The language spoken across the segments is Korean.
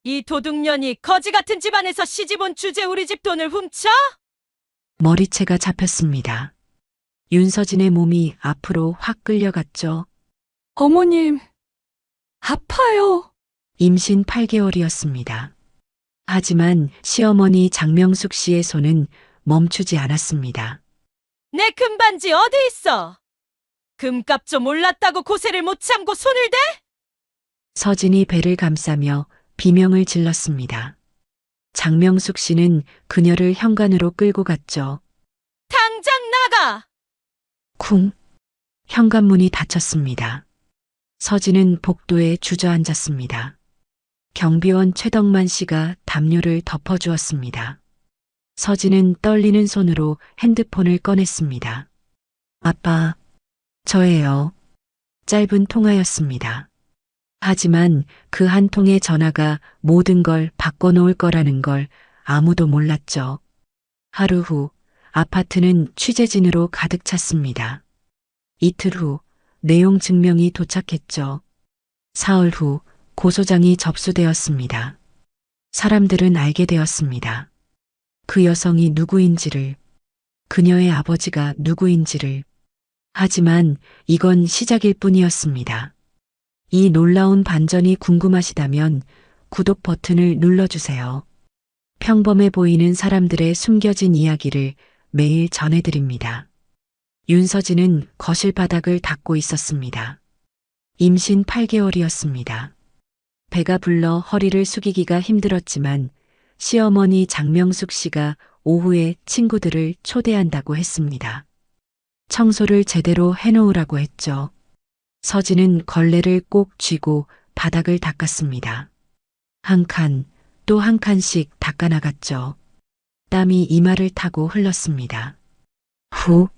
이 도둑년이 거지 같은 집안에서 시집온 주제 우리 집 돈을 훔쳐? 머리채가 잡혔습니다. 윤서진의 몸이 앞으로 확 끌려갔죠. 어머님, 아파요. 임신 8개월이었습니다. 하지만 시어머니 장명숙 씨의 손은 멈추지 않았습니다. 내 금반지 어디 있어? 금값 좀 올랐다고 고세를 못 참고 손을 대? 서진이 배를 감싸며 비명을 질렀습니다. 장명숙 씨는 그녀를 현관으로 끌고 갔죠. 당장 나가! 쿵! 현관문이 닫혔습니다. 서진은 복도에 주저앉았습니다. 경비원 최덕만 씨가 담요를 덮어주었습니다. 서진은 떨리는 손으로 핸드폰을 꺼냈습니다. 아빠, 저예요. 짧은 통화였습니다. 하지만 그 한 통의 전화가 모든 걸 바꿔놓을 거라는 걸 아무도 몰랐죠. 하루 후 아파트는 취재진으로 가득 찼습니다. 이틀 후 내용 증명이 도착했죠. 사흘 후 고소장이 접수되었습니다. 사람들은 알게 되었습니다. 그 여성이 누구인지를, 그녀의 아버지가 누구인지를. 하지만 이건 시작일 뿐이었습니다. 이 놀라운 반전이 궁금하시다면 구독 버튼을 눌러주세요. 평범해 보이는 사람들의 숨겨진 이야기를 매일 전해드립니다. 윤서진은 거실 바닥을 닦고 있었습니다. 임신 8개월이었습니다. 배가 불러 허리를 숙이기가 힘들었지만 시어머니 장명숙 씨가 오후에 친구들을 초대한다고 했습니다. 청소를 제대로 해놓으라고 했죠. 서진은 걸레를 꼭 쥐고 바닥을 닦았습니다. 한 칸, 또 한 칸씩 닦아나갔죠. 땀이 이마를 타고 흘렀습니다. 후,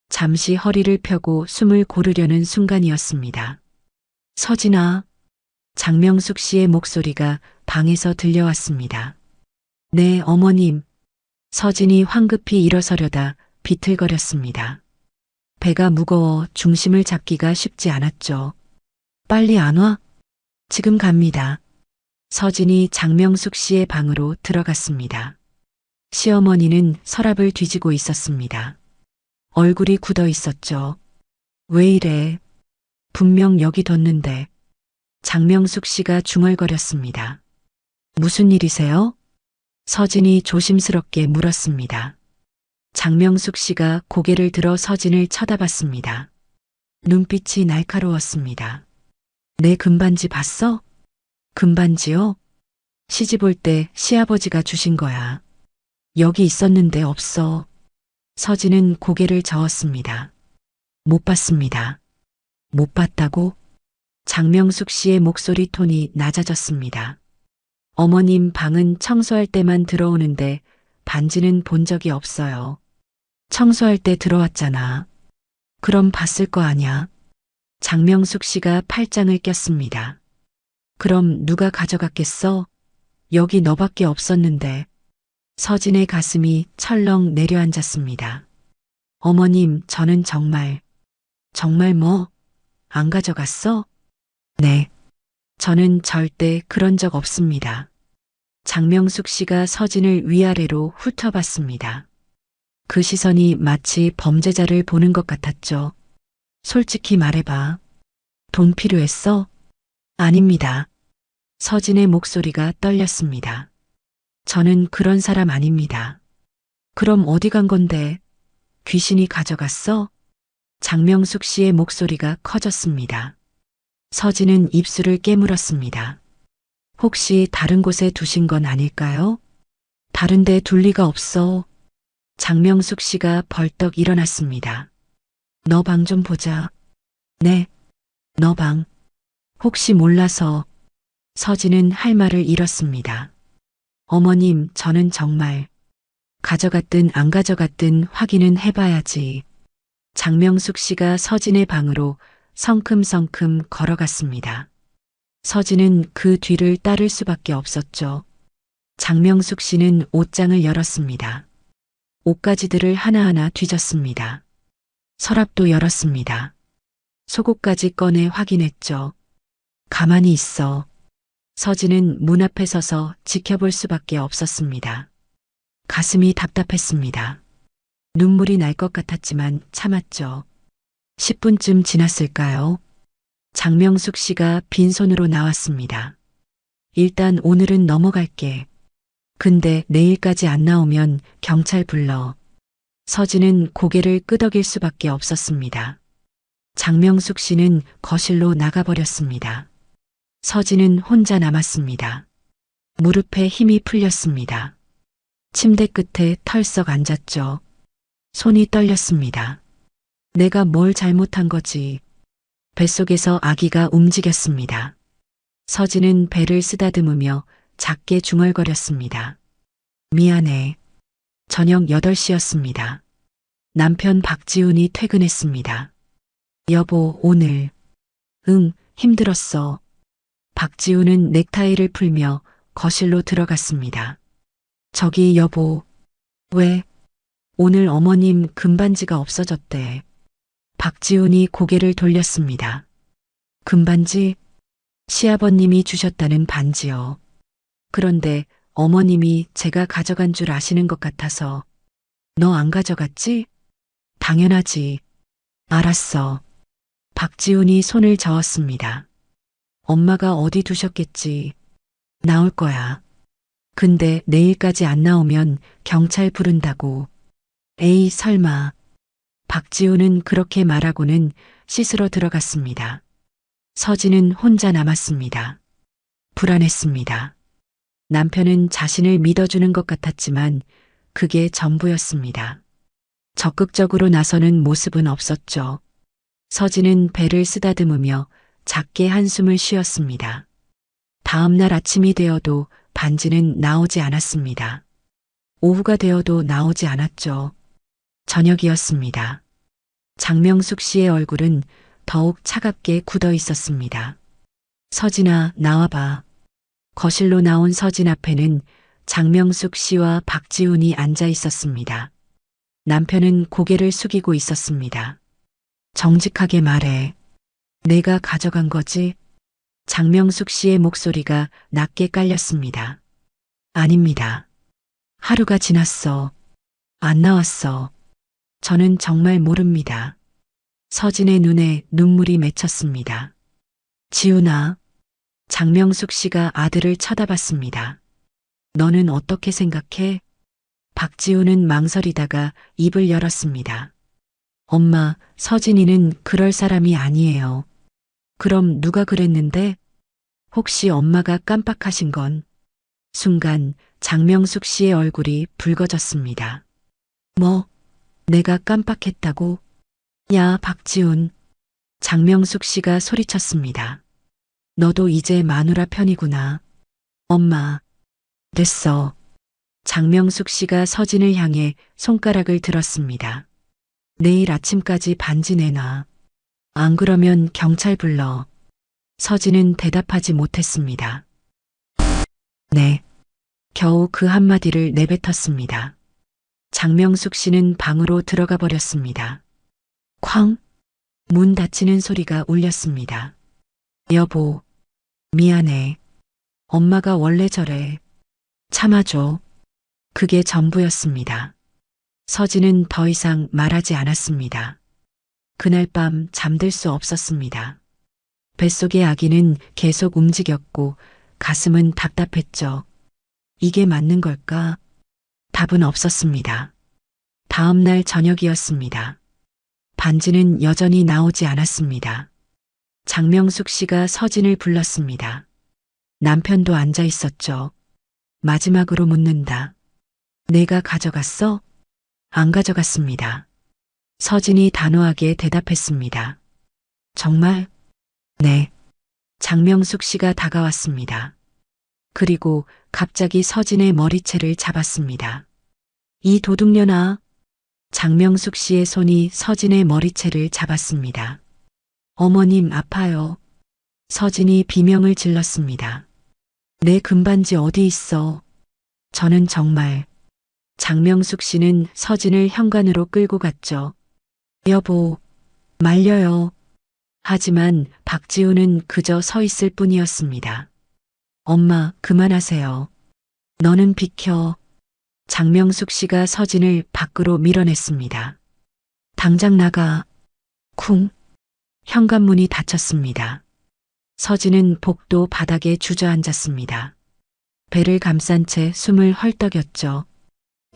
잠시 허리를 펴고 숨을 고르려는 순간이었습니다. 서진아, 장명숙 씨의 목소리가 방에서 들려왔습니다. 네, 어머님. 서진이 황급히 일어서려다 비틀거렸습니다. 배가 무거워 중심을 잡기가 쉽지 않았죠. 빨리 안 와? 지금 갑니다. 서진이 장명숙 씨의 방으로 들어갔습니다. 시어머니는 서랍을 뒤지고 있었습니다. 얼굴이 굳어 있었죠. 왜 이래? 분명 여기 뒀는데. 장명숙 씨가 중얼거렸습니다. 무슨 일이세요? 서진이 조심스럽게 물었습니다. 장명숙 씨가 고개를 들어 서진을 쳐다봤습니다. 눈빛이 날카로웠습니다. 내 금반지 봤어? 금반지요? 시집 올 때 시아버지가 주신 거야. 여기 있었는데 없어. 서진은 고개를 저었습니다. 못 봤습니다. 못 봤다고? 장명숙 씨의 목소리 톤이 낮아졌습니다. 어머님 방은 청소할 때만 들어오는데 반지는 본 적이 없어요. 청소할 때 들어왔잖아. 그럼 봤을 거 아냐? 장명숙 씨가 팔짱을 꼈습니다. 그럼 누가 가져갔겠어? 여기 너밖에 없었는데. 서진의 가슴이 철렁 내려앉았습니다. 어머님, 저는 정말 뭐? 안 가져갔어? 네. 저는 절대 그런 적 없습니다. 장명숙 씨가 서진을 위아래로 훑어봤습니다. 그 시선이 마치 범죄자를 보는 것 같았죠. 솔직히 말해봐. 돈 필요했어? 아닙니다. 서진의 목소리가 떨렸습니다. 저는 그런 사람 아닙니다. 그럼 어디 간 건데? 귀신이 가져갔어? 장명숙 씨의 목소리가 커졌습니다. 서진은 입술을 깨물었습니다. 혹시 다른 곳에 두신 건 아닐까요? 다른 데 둘 리가 없어. 장명숙 씨가 벌떡 일어났습니다. 너 방 좀 보자. 네, 너 방. 혹시 몰라서. 서진은 할 말을 잃었습니다. 어머님, 저는 정말 가져갔든 안 가져갔든 확인은 해봐야지. 장명숙 씨가 서진의 방으로 성큼성큼 걸어갔습니다. 서진은 그 뒤를 따를 수밖에 없었죠. 장명숙 씨는 옷장을 열었습니다. 옷가지들을 하나하나 뒤졌습니다. 서랍도 열었습니다. 속옷까지 꺼내 확인했죠. 가만히 있어. 서진은 문 앞에 서서 지켜볼 수밖에 없었습니다. 가슴이 답답했습니다. 눈물이 날 것 같았지만 참았죠. 10분쯤 지났을까요? 장명숙 씨가 빈손으로 나왔습니다. 일단 오늘은 넘어갈게. 근데 내일까지 안 나오면 경찰 불러. 서진은 고개를 끄덕일 수밖에 없었습니다. 장명숙 씨는 거실로 나가버렸습니다. 서진은 혼자 남았습니다. 무릎에 힘이 풀렸습니다. 침대 끝에 털썩 앉았죠. 손이 떨렸습니다. 내가 뭘 잘못한 거지. 뱃속에서 아기가 움직였습니다. 서진은 배를 쓰다듬으며 작게 중얼거렸습니다. 미안해. 저녁 8시였습니다. 남편 박지훈이 퇴근했습니다. 여보, 오늘. 응, 힘들었어. 박지훈은 넥타이를 풀며 거실로 들어갔습니다. 저기 여보. 왜? 오늘 어머님 금반지가 없어졌대. 박지훈이 고개를 돌렸습니다. 금반지? 시아버님이 주셨다는 반지요. 그런데 어머님이 제가 가져간 줄 아시는 것 같아서. 너 안 가져갔지? 당연하지. 알았어. 박지훈이 손을 저었습니다. 엄마가 어디 두셨겠지. 나올 거야. 근데 내일까지 안 나오면 경찰 부른다고. 에이, 설마. 박지훈은 그렇게 말하고는 씻으러 들어갔습니다. 서진은 혼자 남았습니다. 불안했습니다. 남편은 자신을 믿어주는 것 같았지만 그게 전부였습니다. 적극적으로 나서는 모습은 없었죠. 서진은 배를 쓰다듬으며 작게 한숨을 쉬었습니다. 다음 날 아침이 되어도 반지는 나오지 않았습니다. 오후가 되어도 나오지 않았죠. 저녁이었습니다. 장명숙 씨의 얼굴은 더욱 차갑게 굳어 있었습니다. 서진아, 나와봐. 거실로 나온 서진 앞에는 장명숙 씨와 박지훈이 앉아 있었습니다. 남편은 고개를 숙이고 있었습니다. 정직하게 말해. 내가 가져간 거지? 장명숙 씨의 목소리가 낮게 깔렸습니다. 아닙니다. 하루가 지났어. 안 나왔어. 저는 정말 모릅니다. 서진의 눈에 눈물이 맺혔습니다. 지훈아. 장명숙 씨가 아들을 쳐다봤습니다. 너는 어떻게 생각해? 박지훈은 망설이다가 입을 열었습니다. 엄마, 서진이는 그럴 사람이 아니에요. 그럼 누가 그랬는데? 혹시 엄마가 깜빡하신 건? 순간 장명숙 씨의 얼굴이 붉어졌습니다. 뭐? 내가 깜빡했다고? 야, 박지훈. 장명숙 씨가 소리쳤습니다. 너도 이제 마누라 편이구나. 엄마. 됐어. 장명숙 씨가 서진을 향해 손가락을 들었습니다. 내일 아침까지 반지 내놔. 안 그러면 경찰 불러. 서진은 대답하지 못했습니다. 네. 겨우 그 한마디를 내뱉었습니다. 장명숙 씨는 방으로 들어가 버렸습니다. 쾅! 문 닫히는 소리가 울렸습니다. 여보, 미안해. 엄마가 원래 저래. 참아줘. 그게 전부였습니다. 서진은 더 이상 말하지 않았습니다. 그날 밤 잠들 수 없었습니다. 뱃속의 아기는 계속 움직였고 가슴은 답답했죠. 이게 맞는 걸까? 답은 없었습니다. 다음 날 저녁이었습니다. 반지는 여전히 나오지 않았습니다. 장명숙 씨가 서진을 불렀습니다. 남편도 앉아 있었죠. 마지막으로 묻는다. 내가 가져갔어? 안 가져갔습니다. 서진이 단호하게 대답했습니다. 정말? 네. 장명숙 씨가 다가왔습니다. 그리고 갑자기 서진의 머리채를 잡았습니다. 이 도둑년아. 장명숙 씨의 손이 서진의 머리채를 잡았습니다. 어머님, 아파요. 서진이 비명을 질렀습니다. 내 금반지 어디 있어? 저는 정말. 장명숙 씨는 서진을 현관으로 끌고 갔죠. 여보, 말려요. 하지만 박지훈은 그저 서 있을 뿐이었습니다. 엄마, 그만하세요. 너는 비켜. 장명숙 씨가 서진을 밖으로 밀어냈습니다. 당장 나가. 쿵. 현관문이 닫혔습니다. 서진은 복도 바닥에 주저앉았습니다. 배를 감싼 채 숨을 헐떡였죠.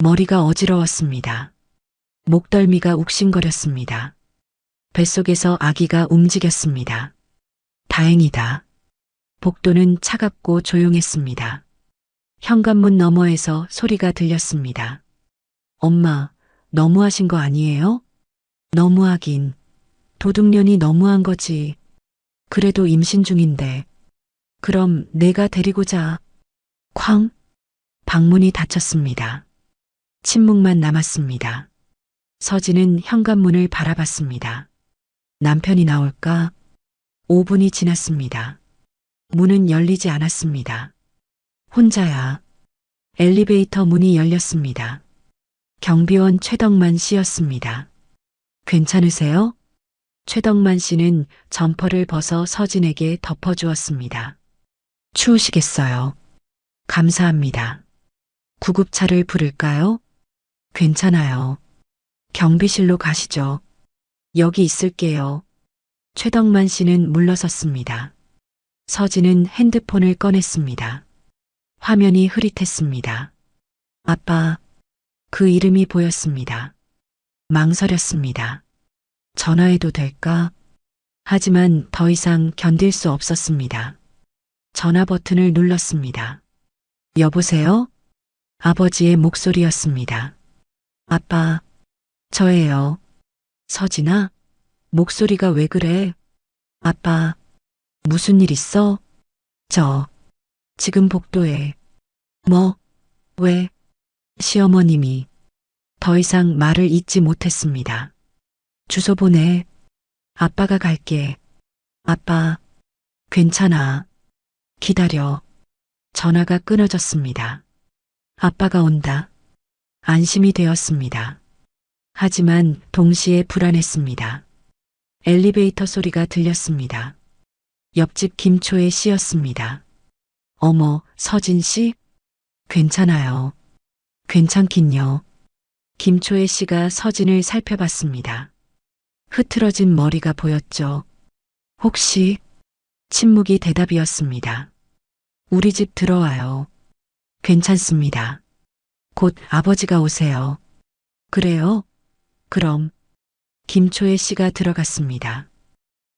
머리가 어지러웠습니다. 목덜미가 욱신거렸습니다. 뱃속에서 아기가 움직였습니다. 다행이다. 복도는 차갑고 조용했습니다. 현관문 너머에서 소리가 들렸습니다. 엄마, 너무하신 거 아니에요? 너무하긴. 도둑년이 너무한 거지. 그래도 임신 중인데. 그럼 내가 데리고 자. 쾅. 방문이 닫혔습니다. 침묵만 남았습니다. 서진은 현관문을 바라봤습니다. 남편이 나올까? 5분이 지났습니다. 문은 열리지 않았습니다. 혼자야. 엘리베이터 문이 열렸습니다. 경비원 최덕만 씨였습니다. 괜찮으세요? 최덕만 씨는 점퍼를 벗어 서진에게 덮어주었습니다. 추우시겠어요? 감사합니다. 구급차를 부를까요? 괜찮아요. 경비실로 가시죠. 여기 있을게요. 최덕만 씨는 물러섰습니다. 서진은 핸드폰을 꺼냈습니다. 화면이 흐릿했습니다. 아빠, 그 이름이 보였습니다. 망설였습니다. 전화해도 될까? 하지만 더 이상 견딜 수 없었습니다. 전화 버튼을 눌렀습니다. 여보세요? 아버지의 목소리였습니다. 아빠, 저예요. 서진아? 목소리가 왜 그래? 아빠, 무슨 일 있어? 지금 복도에. 뭐? 왜? 시어머님이. 더 이상 말을 잇지 못했습니다. 주소 보내. 아빠가 갈게. 아빠, 괜찮아. 기다려. 전화가 끊어졌습니다. 아빠가 온다. 안심이 되었습니다. 하지만 동시에 불안했습니다. 엘리베이터 소리가 들렸습니다. 옆집 김초의 씨였습니다. 어머, 서진 씨? 괜찮아요. 괜찮긴요. 김초의 씨가 서진을 살펴봤습니다. 흐트러진 머리가 보였죠. 혹시? 침묵이 대답이었습니다. 우리 집 들어와요. 괜찮습니다. 곧 아버지가 오세요. 그래요? 그럼. 김초의 씨가 들어갔습니다.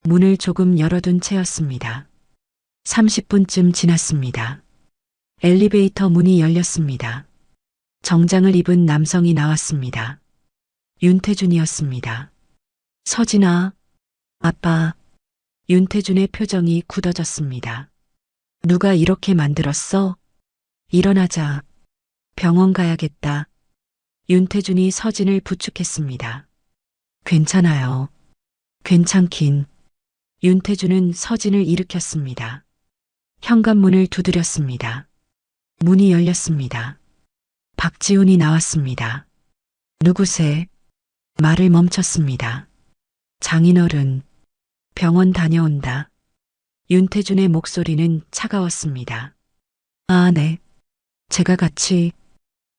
문을 조금 열어둔 채였습니다. 30분쯤 지났습니다. 엘리베이터 문이 열렸습니다. 정장을 입은 남성이 나왔습니다. 윤태준이었습니다. 서진아, 아빠. 윤태준의 표정이 굳어졌습니다. 누가 이렇게 만들었어? 일어나자. 병원 가야겠다. 윤태준이 서진을 부축했습니다. 괜찮아요. 괜찮긴. 윤태준은 서진을 일으켰습니다. 현관문을 두드렸습니다. 문이 열렸습니다. 박지훈이 나왔습니다. 누구세? 말을 멈췄습니다. 장인어른, 병원 다녀온다. 윤태준의 목소리는 차가웠습니다. 아, 네. 제가 같이.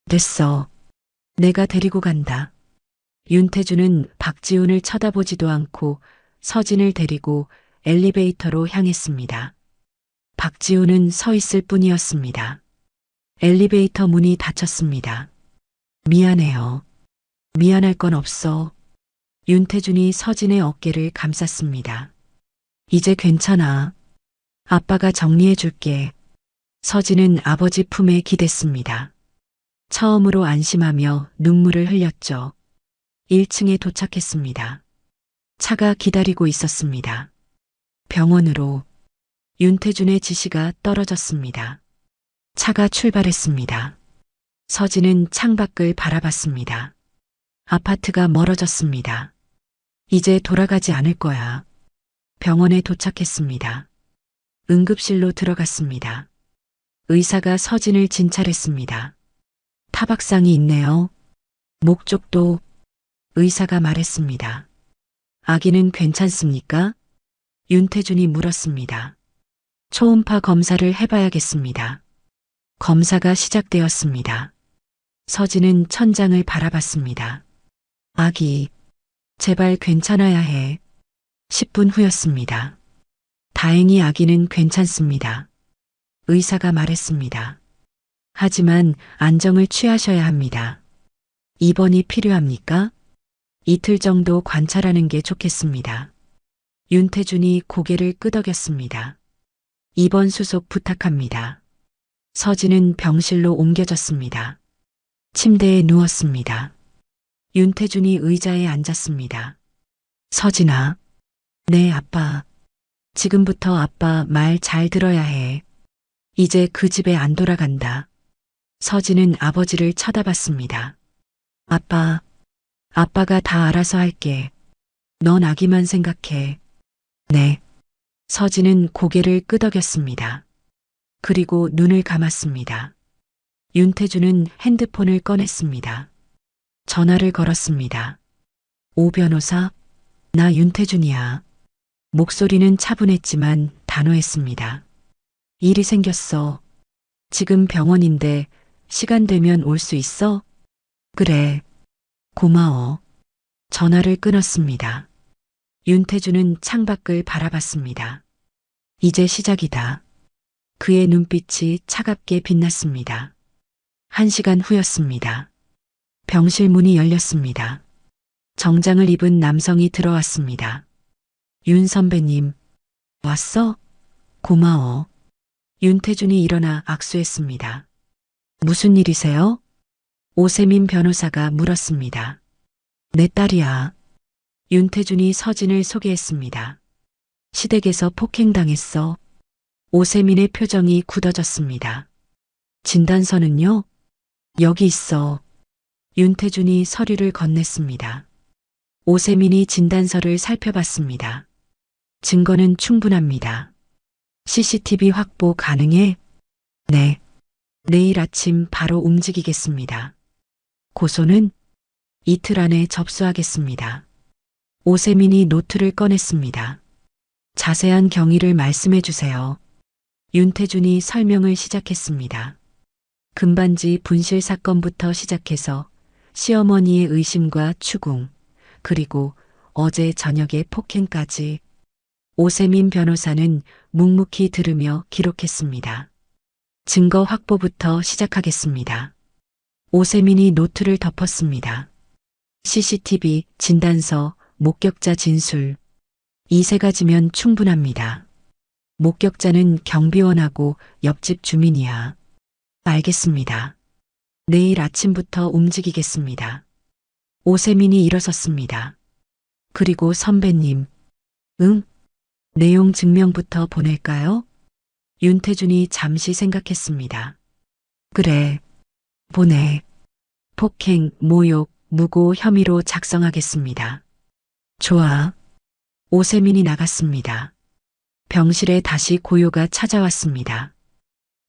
됐어. 내가 데리고 간다. 윤태준은 박지훈을 쳐다보지도 않고 서진을 데리고 엘리베이터로 향했습니다. 박지훈은 서 있을 뿐이었습니다. 엘리베이터 문이 닫혔습니다. 미안해요. 미안할 건 없어. 윤태준이 서진의 어깨를 감쌌습니다. 이제 괜찮아. 아빠가 정리해 줄게. 서진은 아버지 품에 기댔습니다. 처음으로 안심하며 눈물을 흘렸죠. 1층에 도착했습니다. 차가 기다리고 있었습니다. 병원으로. 윤태준의 지시가 떨어졌습니다. 차가 출발했습니다. 서진은 창밖을 바라봤습니다. 아파트가 멀어졌습니다. 이제 돌아가지 않을 거야. 병원에 도착했습니다. 응급실로 들어갔습니다. 의사가 서진을 진찰했습니다. 타박상이 있네요. 목 쪽도. 의사가 말했습니다. 아기는 괜찮습니까? 윤태준이 물었습니다. 초음파 검사를 해봐야겠습니다. 검사가 시작되었습니다. 서진은 천장을 바라봤습니다. 아기, 제발 괜찮아야 해. 10분 후였습니다. 다행히 아기는 괜찮습니다. 의사가 말했습니다. 하지만 안정을 취하셔야 합니다. 입원이 필요합니까? 이틀 정도 관찰하는 게 좋겠습니다. 윤태준이 고개를 끄덕였습니다. 입원 수속 부탁합니다. 서진은 병실로 옮겨졌습니다. 침대에 누웠습니다. 윤태준이 의자에 앉았습니다. 서진아. 네, 아빠. 지금부터 아빠 말 잘 들어야 해. 이제 그 집에 안 돌아간다. 서진은 아버지를 쳐다봤습니다. 아빠, 아빠가 다 알아서 할게. 넌 아기만 생각해. 네. 서진은 고개를 끄덕였습니다. 그리고 눈을 감았습니다. 윤태준은 핸드폰을 꺼냈습니다. 전화를 걸었습니다. 오 변호사, 나 윤태준이야. 목소리는 차분했지만 단호했습니다. 일이 생겼어. 지금 병원인데 시간 되면 올 수 있어? 그래. 고마워. 전화를 끊었습니다. 윤태준은 창밖을 바라봤습니다. 이제 시작이다. 그의 눈빛이 차갑게 빛났습니다. 1시간 후였습니다. 병실 문이 열렸습니다. 정장을 입은 남성이 들어왔습니다. 윤 선배님, 왔어? 고마워. 윤태준이 일어나 악수했습니다. 무슨 일이세요? 오세민 변호사가 물었습니다. 내 딸이야. 윤태준이 서진을 소개했습니다. 시댁에서 폭행당했어. 오세민의 표정이 굳어졌습니다. 진단서는요? 여기 있어. 윤태준이 서류를 건넸습니다. 오세민이 진단서를 살펴봤습니다. 증거는 충분합니다. CCTV 확보 가능해? 네. 내일 아침 바로 움직이겠습니다. 고소는 이틀 안에 접수하겠습니다. 오세민이 노트를 꺼냈습니다. 자세한 경위를 말씀해 주세요. 윤태준이 설명을 시작했습니다. 금반지 분실 사건부터 시작해서 시어머니의 의심과 추궁, 그리고 어제 저녁의 폭행까지 오세민 변호사는 묵묵히 들으며 기록했습니다. 증거 확보부터 시작하겠습니다. 오세민이 노트를 덮었습니다. CCTV, 진단서, 목격자 진술. 이 세 가지면 충분합니다. 목격자는 경비원하고 옆집 주민이야. 알겠습니다. 내일 아침부터 움직이겠습니다. 오세민이 일어섰습니다. 그리고 선배님, 응? 내용 증명부터 보낼까요? 윤태준이 잠시 생각했습니다. 그래, 보내. 폭행, 모욕, 무고 혐의로 작성하겠습니다. 좋아. 오세민이 나갔습니다. 병실에 다시 고요가 찾아왔습니다.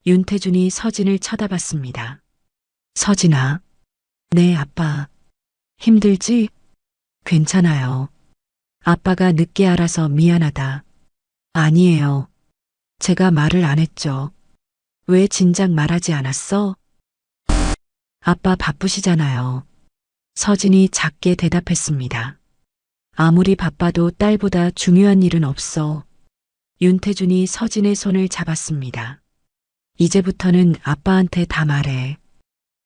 윤태준이 서진을 쳐다봤습니다. 서진아. 네, 아빠. 힘들지? 괜찮아요. 아빠가 늦게 알아서 미안하다. 아니에요. 제가 말을 안 했죠. 왜 진작 말하지 않았어? 아빠 바쁘시잖아요. 서진이 작게 대답했습니다. 아무리 바빠도 딸보다 중요한 일은 없어. 윤태준이 서진의 손을 잡았습니다. 이제부터는 아빠한테 다 말해.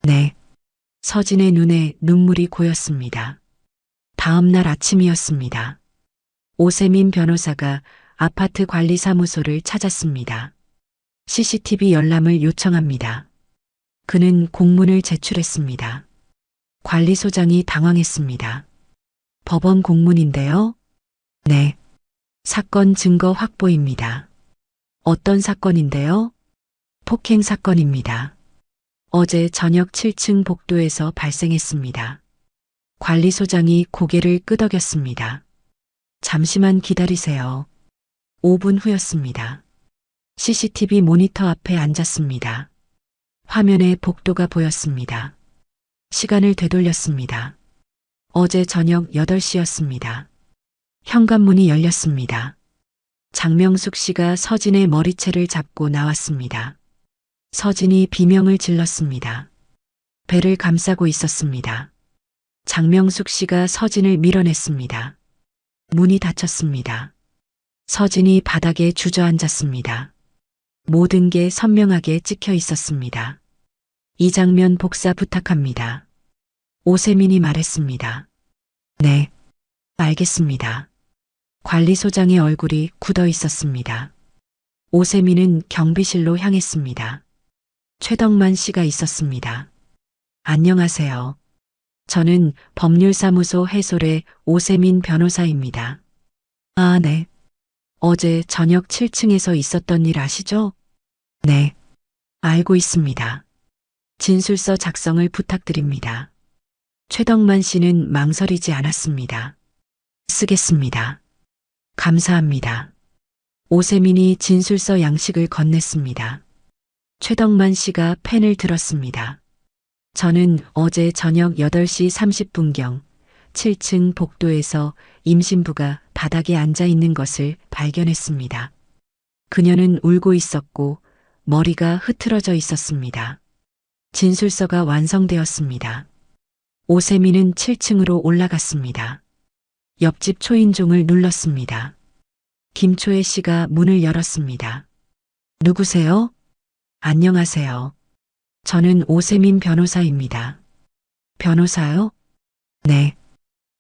네. 서진의 눈에 눈물이 고였습니다. 다음 날 아침이었습니다. 오세민 변호사가 아파트 관리사무소를 찾았습니다. CCTV 열람을 요청합니다. 그는 공문을 제출했습니다. 관리소장이 당황했습니다. 법원 공문인데요? 네. 사건 증거 확보입니다. 어떤 사건인데요? 폭행 사건입니다. 어제 저녁 7층 복도에서 발생했습니다. 관리소장이 고개를 끄덕였습니다. 잠시만 기다리세요. 5분 후였습니다. CCTV 모니터 앞에 앉았습니다. 화면에 복도가 보였습니다. 시간을 되돌렸습니다. 어제 저녁 8시였습니다. 현관문이 열렸습니다. 장명숙 씨가 서진의 머리채를 잡고 나왔습니다. 서진이 비명을 질렀습니다. 배를 감싸고 있었습니다. 장명숙 씨가 서진을 밀어냈습니다. 문이 닫혔습니다. 서진이 바닥에 주저앉았습니다. 모든 게 선명하게 찍혀 있었습니다. 이 장면 복사 부탁합니다. 오세민이 말했습니다. 네, 알겠습니다. 관리소장의 얼굴이 굳어 있었습니다. 오세민은 경비실로 향했습니다. 최덕만 씨가 있었습니다. 안녕하세요. 저는 법률사무소 해솔의 오세민 변호사입니다. 아, 네. 어제 저녁 7층에서 있었던 일 아시죠? 네. 알고 있습니다. 진술서 작성을 부탁드립니다. 최덕만 씨는 망설이지 않았습니다. 쓰겠습니다. 감사합니다. 오세민이 진술서 양식을 건넸습니다. 최덕만 씨가 펜을 들었습니다. 저는 어제 저녁 8시 30분경 7층 복도에서 임신부가 바닥에 앉아 있는 것을 발견했습니다. 그녀는 울고 있었고 머리가 흐트러져 있었습니다. 진술서가 완성되었습니다. 오세민은 7층으로 올라갔습니다. 옆집 초인종을 눌렀습니다. 김초혜 씨가 문을 열었습니다. 누구세요? 안녕하세요. 저는 오세민 변호사입니다. 변호사요? 네.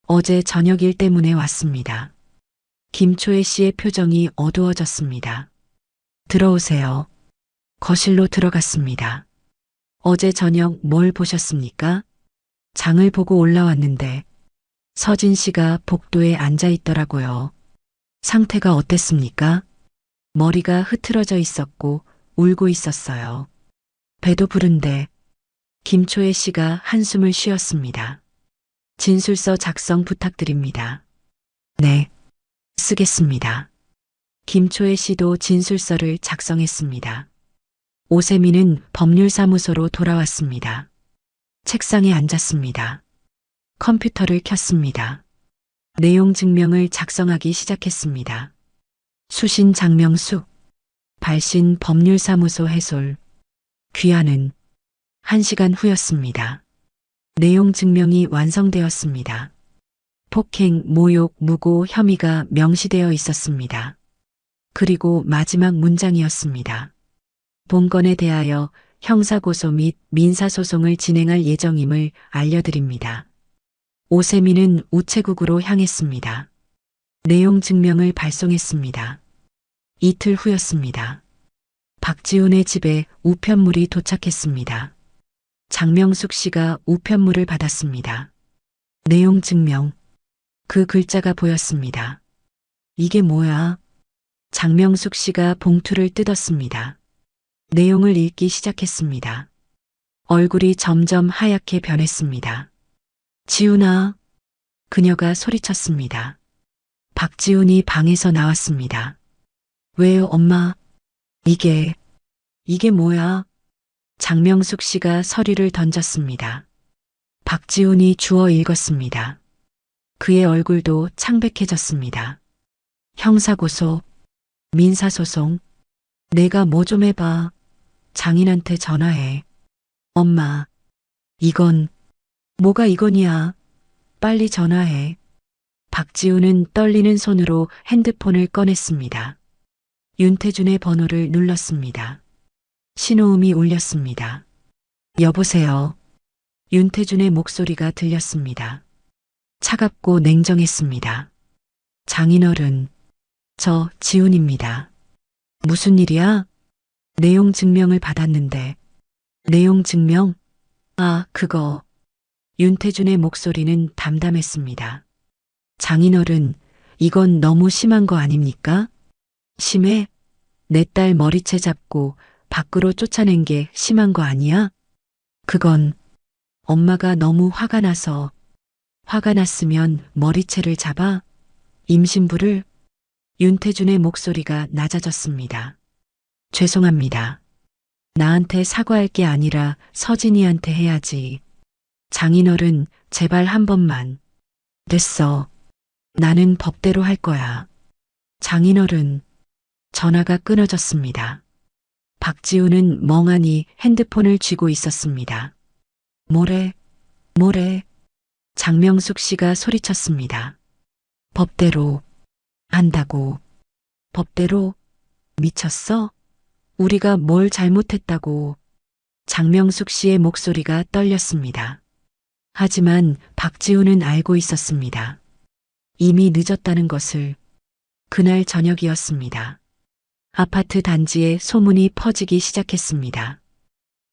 어제 저녁 일 때문에 왔습니다. 김초혜 씨의 표정이 어두워졌습니다. 들어오세요. 거실로 들어갔습니다. 어제 저녁 뭘 보셨습니까? 장을 보고 올라왔는데 서진 씨가 복도에 앉아 있더라고요. 상태가 어땠습니까? 머리가 흐트러져 있었고 울고 있었어요. 배도 부른데 김초혜 씨가 한숨을 쉬었습니다. 진술서 작성 부탁드립니다. 네, 쓰겠습니다. 김초혜 씨도 진술서를 작성했습니다. 오세민은 법률사무소로 돌아왔습니다. 책상에 앉았습니다. 컴퓨터를 켰습니다. 내용 증명을 작성하기 시작했습니다. 수신 장명숙, 발신 법률사무소 해솔, 귀하는 1시간 후였습니다. 내용 증명이 완성되었습니다. 폭행, 모욕, 무고 혐의가 명시되어 있었습니다. 그리고 마지막 문장이었습니다. 본건에 대하여 형사고소 및 민사소송을 진행할 예정임을 알려드립니다. 오세민은 우체국으로 향했습니다. 내용 증명을 발송했습니다. 이틀 후였습니다. 박지훈의 집에 우편물이 도착했습니다. 장명숙 씨가 우편물을 받았습니다. 내용 증명. 그 글자가 보였습니다. 이게 뭐야? 장명숙 씨가 봉투를 뜯었습니다. 내용을 읽기 시작했습니다. 얼굴이 점점 하얗게 변했습니다. 지훈아. 그녀가 소리쳤습니다. 박지훈이 방에서 나왔습니다. 왜요, 엄마? 이게 뭐야? 장명숙 씨가 서류를 던졌습니다. 박지훈이 주워 읽었습니다. 그의 얼굴도 창백해졌습니다. 형사고소, 민사소송, 내가 뭐 좀 해봐. 장인한테 전화해. 엄마, 이건, 뭐가 이건이야. 빨리 전화해. 박지훈은 떨리는 손으로 핸드폰을 꺼냈습니다. 윤태준의 번호를 눌렀습니다. 신호음이 울렸습니다. 여보세요. 윤태준의 목소리가 들렸습니다. 차갑고 냉정했습니다. 장인어른, 저 지훈입니다. 무슨 일이야? 내용 증명을 받았는데. 내용 증명? 아, 그거. 윤태준의 목소리는 담담했습니다. 장인어른, 이건 너무 심한 거 아닙니까? 심해? 내 딸 머리채 잡고 밖으로 쫓아낸 게 심한 거 아니야? 그건 엄마가 너무 화가 나서. 화가 났으면 머리채를 잡아? 임신부를? 윤태준의 목소리가 낮아졌습니다. 죄송합니다. 나한테 사과할 게 아니라 서진이한테 해야지. 장인어른, 제발 한 번만. 됐어. 나는 법대로 할 거야. 장인어른, 전화가 끊어졌습니다. 박지훈은 멍하니 핸드폰을 쥐고 있었습니다. 뭐래? 장명숙 씨가 소리쳤습니다. 법대로 한다고. 법대로? 미쳤어? 우리가 뭘 잘못했다고. 장명숙 씨의 목소리가 떨렸습니다. 하지만 박지훈은 알고 있었습니다. 이미 늦었다는 것을. 그날 저녁이었습니다. 아파트 단지에 소문이 퍼지기 시작했습니다.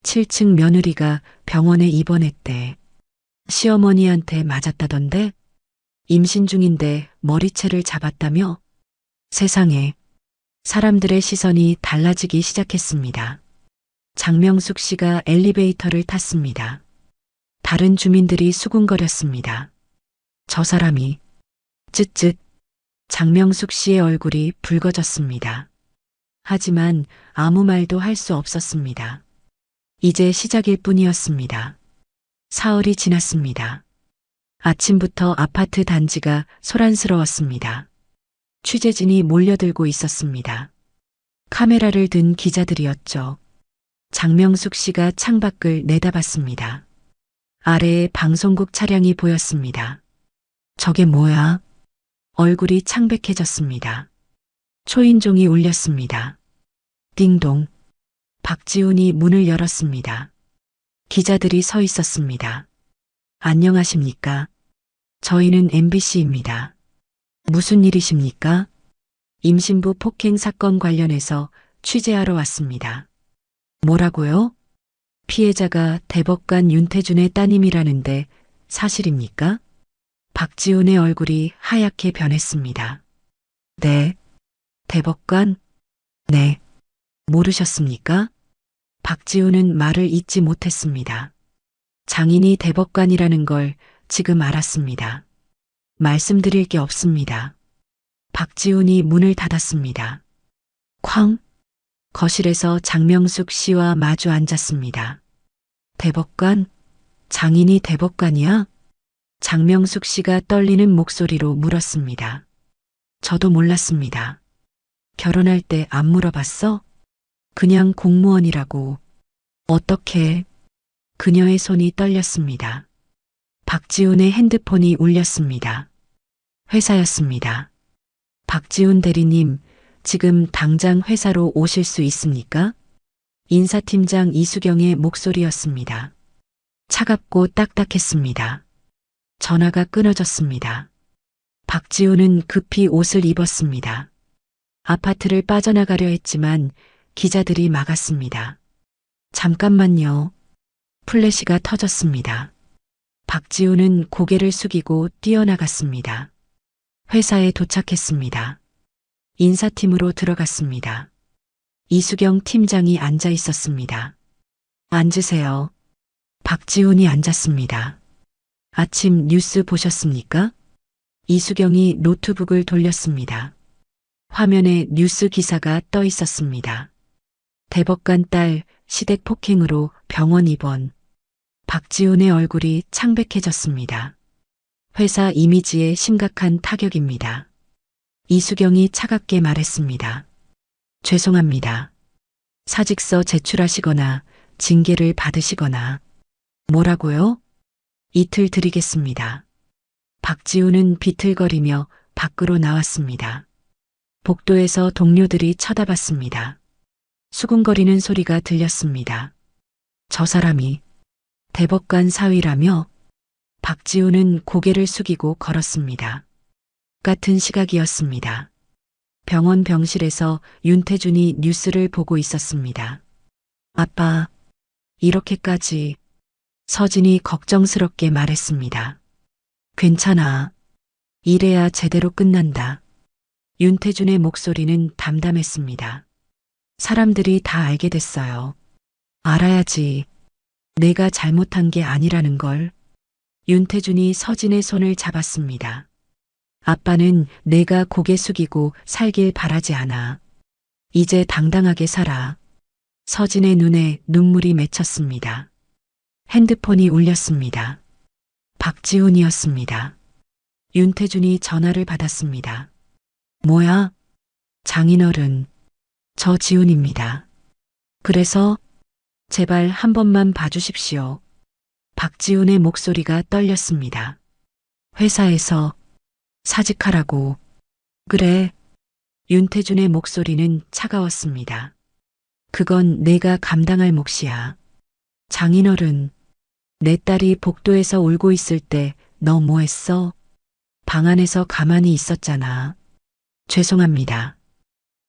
7층 며느리가 병원에 입원했대. 시어머니한테 맞았다던데? 임신 중인데 머리채를 잡았다며? 세상에. 사람들의 시선이 달라지기 시작했습니다. 장명숙 씨가 엘리베이터를 탔습니다. 다른 주민들이 수군거렸습니다. 저 사람이. 쯧쯧. 장명숙 씨의 얼굴이 붉어졌습니다. 하지만 아무 말도 할 수 없었습니다. 이제 시작일 뿐이었습니다. 사흘이 지났습니다. 아침부터 아파트 단지가 소란스러웠습니다. 취재진이 몰려들고 있었습니다. 카메라를 든 기자들이었죠. 장명숙 씨가 창밖을 내다봤습니다. 아래에 방송국 차량이 보였습니다. 저게 뭐야? 얼굴이 창백해졌습니다. 초인종이 울렸습니다. 띵동. 박지훈이 문을 열었습니다. 기자들이 서 있었습니다. 안녕하십니까? 저희는 MBC입니다. 무슨 일이십니까? 임신부 폭행 사건 관련해서 취재하러 왔습니다. 뭐라고요? 피해자가 대법관 윤태준의 따님이라는데 사실입니까? 박지훈의 얼굴이 하얗게 변했습니다. 네. 대법관? 네. 모르셨습니까? 박지훈은 말을 잇지 못했습니다. 장인이 대법관이라는 걸 지금 알았습니다. 말씀드릴 게 없습니다. 박지훈이 문을 닫았습니다. 쾅! 거실에서 장명숙 씨와 마주 앉았습니다. 대법관? 장인이 대법관이야? 장명숙 씨가 떨리는 목소리로 물었습니다. 저도 몰랐습니다. 결혼할 때 안 물어봤어? 그냥 공무원이라고. 어떻게? 그녀의 손이 떨렸습니다. 박지훈의 핸드폰이 울렸습니다. 회사였습니다. 박지훈 대리님, 지금 당장 회사로 오실 수 있습니까? 인사팀장 이수경의 목소리였습니다. 차갑고 딱딱했습니다. 전화가 끊어졌습니다. 박지훈은 급히 옷을 입었습니다. 아파트를 빠져나가려 했지만 기자들이 막았습니다. 잠깐만요. 플래시가 터졌습니다. 박지훈은 고개를 숙이고 뛰어나갔습니다. 회사에 도착했습니다. 인사팀으로 들어갔습니다. 이수경 팀장이 앉아 있었습니다. 앉으세요. 박지훈이 앉았습니다. 아침 뉴스 보셨습니까? 이수경이 노트북을 돌렸습니다. 화면에 뉴스 기사가 떠 있었습니다. 대법관 딸 시댁 폭행으로 병원 입원. 박지훈의 얼굴이 창백해졌습니다. 회사 이미지에 심각한 타격입니다. 이수경이 차갑게 말했습니다. 죄송합니다. 사직서 제출하시거나 징계를 받으시거나. 뭐라고요? 이틀 드리겠습니다. 박지훈은 비틀거리며 밖으로 나왔습니다. 복도에서 동료들이 쳐다봤습니다. 수군거리는 소리가 들렸습니다. 저 사람이 대법관 사위라며? 박지훈은 고개를 숙이고 걸었습니다. 같은 시각이었습니다. 병원 병실에서 윤태준이 뉴스를 보고 있었습니다. 아빠, 이렇게까지. 서진이 걱정스럽게 말했습니다. 괜찮아. 이래야 제대로 끝난다. 윤태준의 목소리는 담담했습니다. 사람들이 다 알게 됐어요. 알아야지. 내가 잘못한 게 아니라는 걸. 윤태준이 서진의 손을 잡았습니다. 아빠는 내가 고개 숙이고 살길 바라지 않아. 이제 당당하게 살아. 서진의 눈에 눈물이 맺혔습니다. 핸드폰이 울렸습니다. 박지훈이었습니다. 윤태준이 전화를 받았습니다. 뭐야? 장인어른, 저 지훈입니다. 그래서 제발 한 번만 봐주십시오. 박지훈의 목소리가 떨렸습니다. 회사에서 사직하라고. 그래. 윤태준의 목소리는 차가웠습니다. 그건 내가 감당할 몫이야. 장인어른, 내 딸이 복도에서 울고 있을 때 너 뭐 했어? 방 안에서 가만히 있었잖아. 죄송합니다.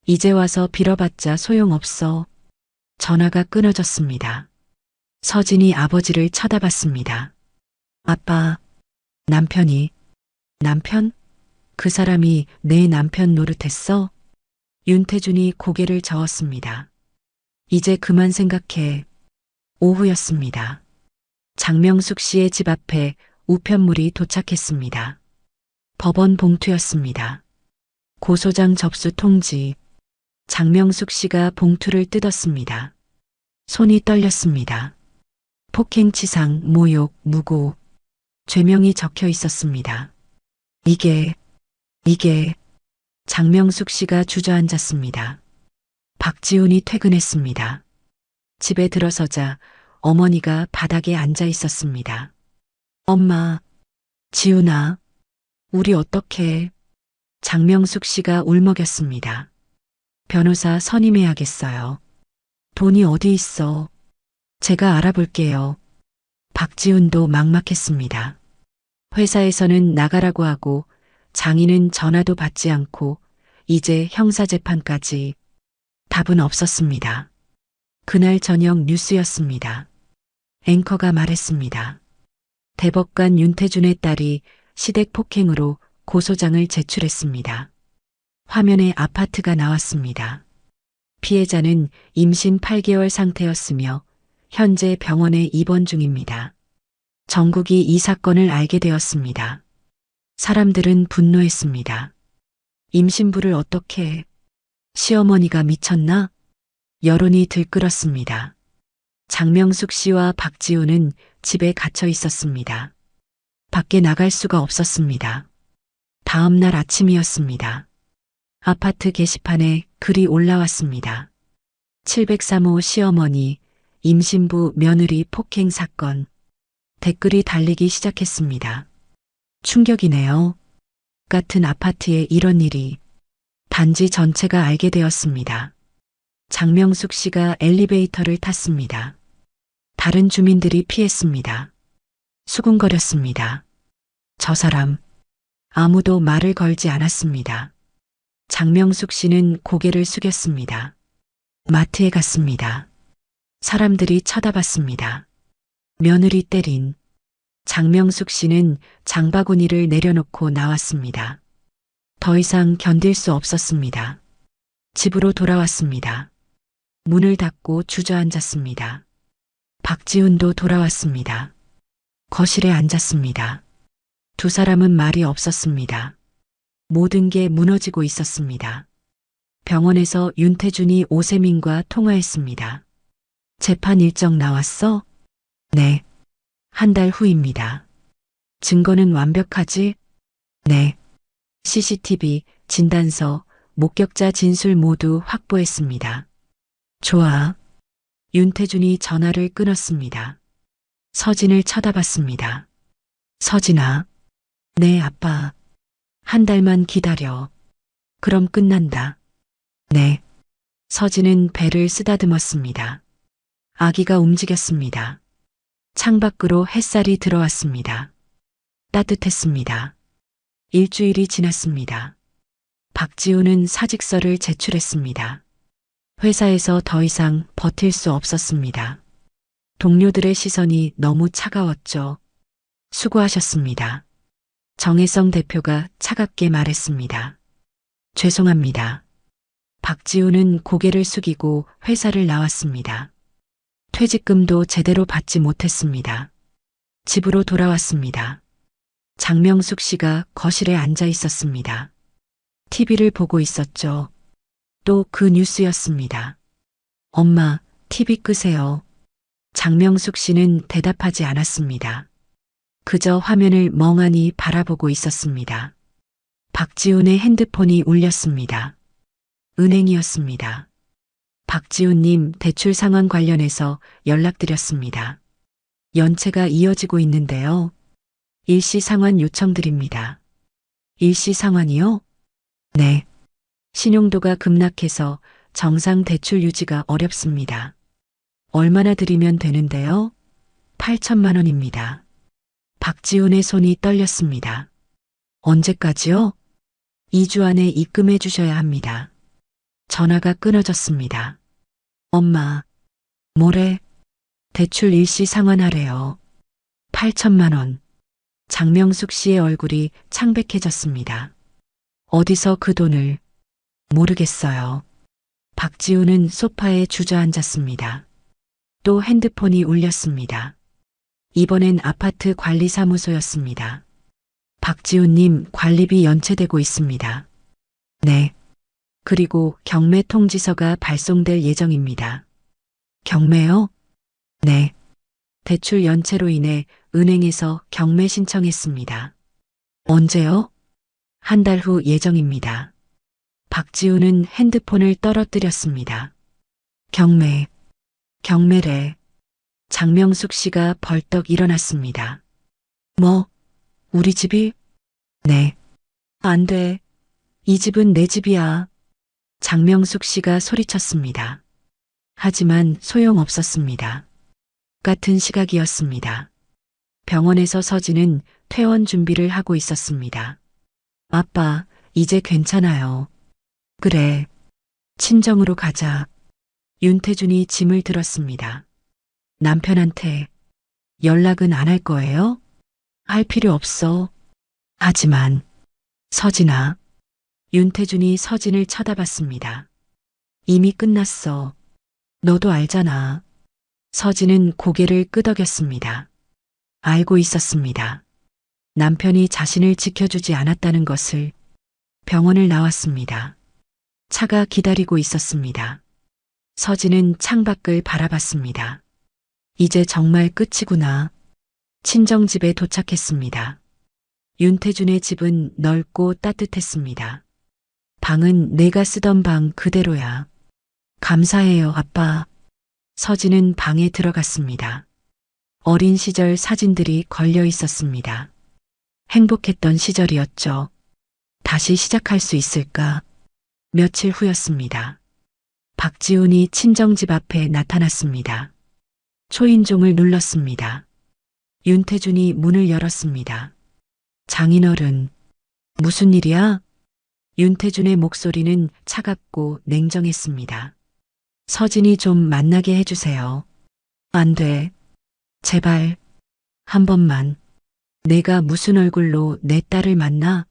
이제 와서 빌어봤자 소용없어. 전화가 끊어졌습니다. 서진이 아버지를 쳐다봤습니다. 아빠, 남편이, 남편? 그 사람이 내 남편 노릇했어? 윤태준이 고개를 저었습니다. 이제 그만 생각해. 오후였습니다. 장명숙 씨의 집 앞에 우편물이 도착했습니다. 법원 봉투였습니다. 고소장 접수 통지. 장명숙 씨가 봉투를 뜯었습니다. 손이 떨렸습니다. 폭행치상, 모욕, 무고, 죄명이 적혀 있었습니다. 이게 장명숙 씨가 주저앉았습니다. 박지훈이 퇴근했습니다. 집에 들어서자 어머니가 바닥에 앉아 있었습니다. 엄마, 지훈아, 우리 어떡해? 장명숙 씨가 울먹였습니다. 변호사 선임해야겠어요. 돈이 어디 있어? 제가 알아볼게요. 박지훈도 막막했습니다. 회사에서는 나가라고 하고 장인은 전화도 받지 않고 이제 형사재판까지 답은 없었습니다. 그날 저녁 뉴스였습니다. 앵커가 말했습니다. 대법관 윤태준의 딸이 시댁 폭행으로 고소장을 제출했습니다. 화면에 아파트가 나왔습니다. 피해자는 임신 8개월 상태였으며 현재 병원에 입원 중입니다. 전국이 이 사건을 알게 되었습니다. 사람들은 분노했습니다. 임신부를 어떻게 해? 시어머니가 미쳤나? 여론이 들끓었습니다. 장명숙 씨와 박지훈은 집에 갇혀 있었습니다. 밖에 나갈 수가 없었습니다. 다음 날 아침이었습니다. 아파트 게시판에 글이 올라왔습니다. 703호 시어머니, 임신부 며느리 폭행 사건. 댓글이 달리기 시작했습니다. 충격이네요. 같은 아파트에 이런 일이. 단지 전체가 알게 되었습니다. 장명숙 씨가 엘리베이터를 탔습니다. 다른 주민들이 피했습니다. 수군거렸습니다. 저 사람, 아무도 말을 걸지 않았습니다. 장명숙 씨는 고개를 숙였습니다. 마트에 갔습니다. 사람들이 쳐다봤습니다. 며느리 때린. 장명숙 씨는 장바구니를 내려놓고 나왔습니다. 더 이상 견딜 수 없었습니다. 집으로 돌아왔습니다. 문을 닫고 주저앉았습니다. 박지훈도 돌아왔습니다. 거실에 앉았습니다. 두 사람은 말이 없었습니다. 모든 게 무너지고 있었습니다. 병원에서 윤태준이 오세민과 통화했습니다. 재판 일정 나왔어? 네. 한 달 후입니다. 증거는 완벽하지? 네. CCTV, 진단서, 목격자 진술 모두 확보했습니다. 좋아. 윤태준이 전화를 끊었습니다. 서진을 쳐다봤습니다. 서진아. 네, 아빠. 한 달만 기다려. 그럼 끝난다. 네. 서진은 배를 쓰다듬었습니다. 아기가 움직였습니다. 창밖으로 햇살이 들어왔습니다. 따뜻했습니다. 일주일이 지났습니다. 박지훈은 사직서를 제출했습니다. 회사에서 더 이상 버틸 수 없었습니다. 동료들의 시선이 너무 차가웠죠. 수고하셨습니다. 정혜성 대표가 차갑게 말했습니다. 죄송합니다. 박지훈은 고개를 숙이고 회사를 나왔습니다. 퇴직금도 제대로 받지 못했습니다. 집으로 돌아왔습니다. 장명숙 씨가 거실에 앉아 있었습니다. TV를 보고 있었죠. 또 그 뉴스였습니다. 엄마, TV 끄세요. 장명숙 씨는 대답하지 않았습니다. 그저 화면을 멍하니 바라보고 있었습니다. 박지훈의 핸드폰이 울렸습니다. 은행이었습니다. 박지훈님 대출 상환 관련해서 연락드렸습니다. 연체가 이어지고 있는데요. 일시 상환 요청드립니다. 일시 상환이요? 네. 신용도가 급락해서 정상 대출 유지가 어렵습니다. 얼마나 드리면 되는데요? 8천만 원입니다. 박지훈의 손이 떨렸습니다. 언제까지요? 2주 안에 입금해 주셔야 합니다. 전화가 끊어졌습니다. 엄마, 뭐래? 대출 일시 상환하래요. 8천만 원. 장명숙 씨의 얼굴이 창백해졌습니다. 어디서 그 돈을? 모르겠어요. 박지훈은 소파에 주저앉았습니다. 또 핸드폰이 울렸습니다. 이번엔 아파트 관리사무소였습니다. 박지훈님 관리비 연체되고 있습니다. 네. 그리고 경매 통지서가 발송될 예정입니다. 경매요? 네. 대출 연체로 인해 은행에서 경매 신청했습니다. 언제요? 한 달 후 예정입니다. 박지훈은 핸드폰을 떨어뜨렸습니다. 경매래. 장명숙 씨가 벌떡 일어났습니다. 뭐? 우리 집이? 네. 안 돼. 이 집은 내 집이야. 장명숙 씨가 소리쳤습니다. 하지만 소용없었습니다. 같은 시각이었습니다. 병원에서 서진은 퇴원 준비를 하고 있었습니다. 아빠, 이제 괜찮아요. 그래. 친정으로 가자. 윤태준이 짐을 들었습니다. 남편한테 연락은 안 할 거예요? 할 필요 없어. 하지만 서진아. 윤태준이 서진을 쳐다봤습니다. 이미 끝났어. 너도 알잖아. 서진은 고개를 끄덕였습니다. 알고 있었습니다. 남편이 자신을 지켜주지 않았다는 것을. 병원을 나왔습니다. 차가 기다리고 있었습니다. 서진은 창밖을 바라봤습니다. 이제 정말 끝이구나. 친정집에 도착했습니다. 윤태준의 집은 넓고 따뜻했습니다. 방은 내가 쓰던 방 그대로야. 감사해요, 아빠. 서진은 방에 들어갔습니다. 어린 시절 사진들이 걸려 있었습니다. 행복했던 시절이었죠. 다시 시작할 수 있을까? 며칠 후였습니다. 박지훈이 친정집 앞에 나타났습니다. 초인종을 눌렀습니다. 윤태준이 문을 열었습니다. 장인어른, 무슨 일이야? 윤태준의 목소리는 차갑고 냉정했습니다. 서진이 좀 만나게 해주세요. 안 돼. 제발. 한 번만. 내가 무슨 얼굴로 내 딸을 만나?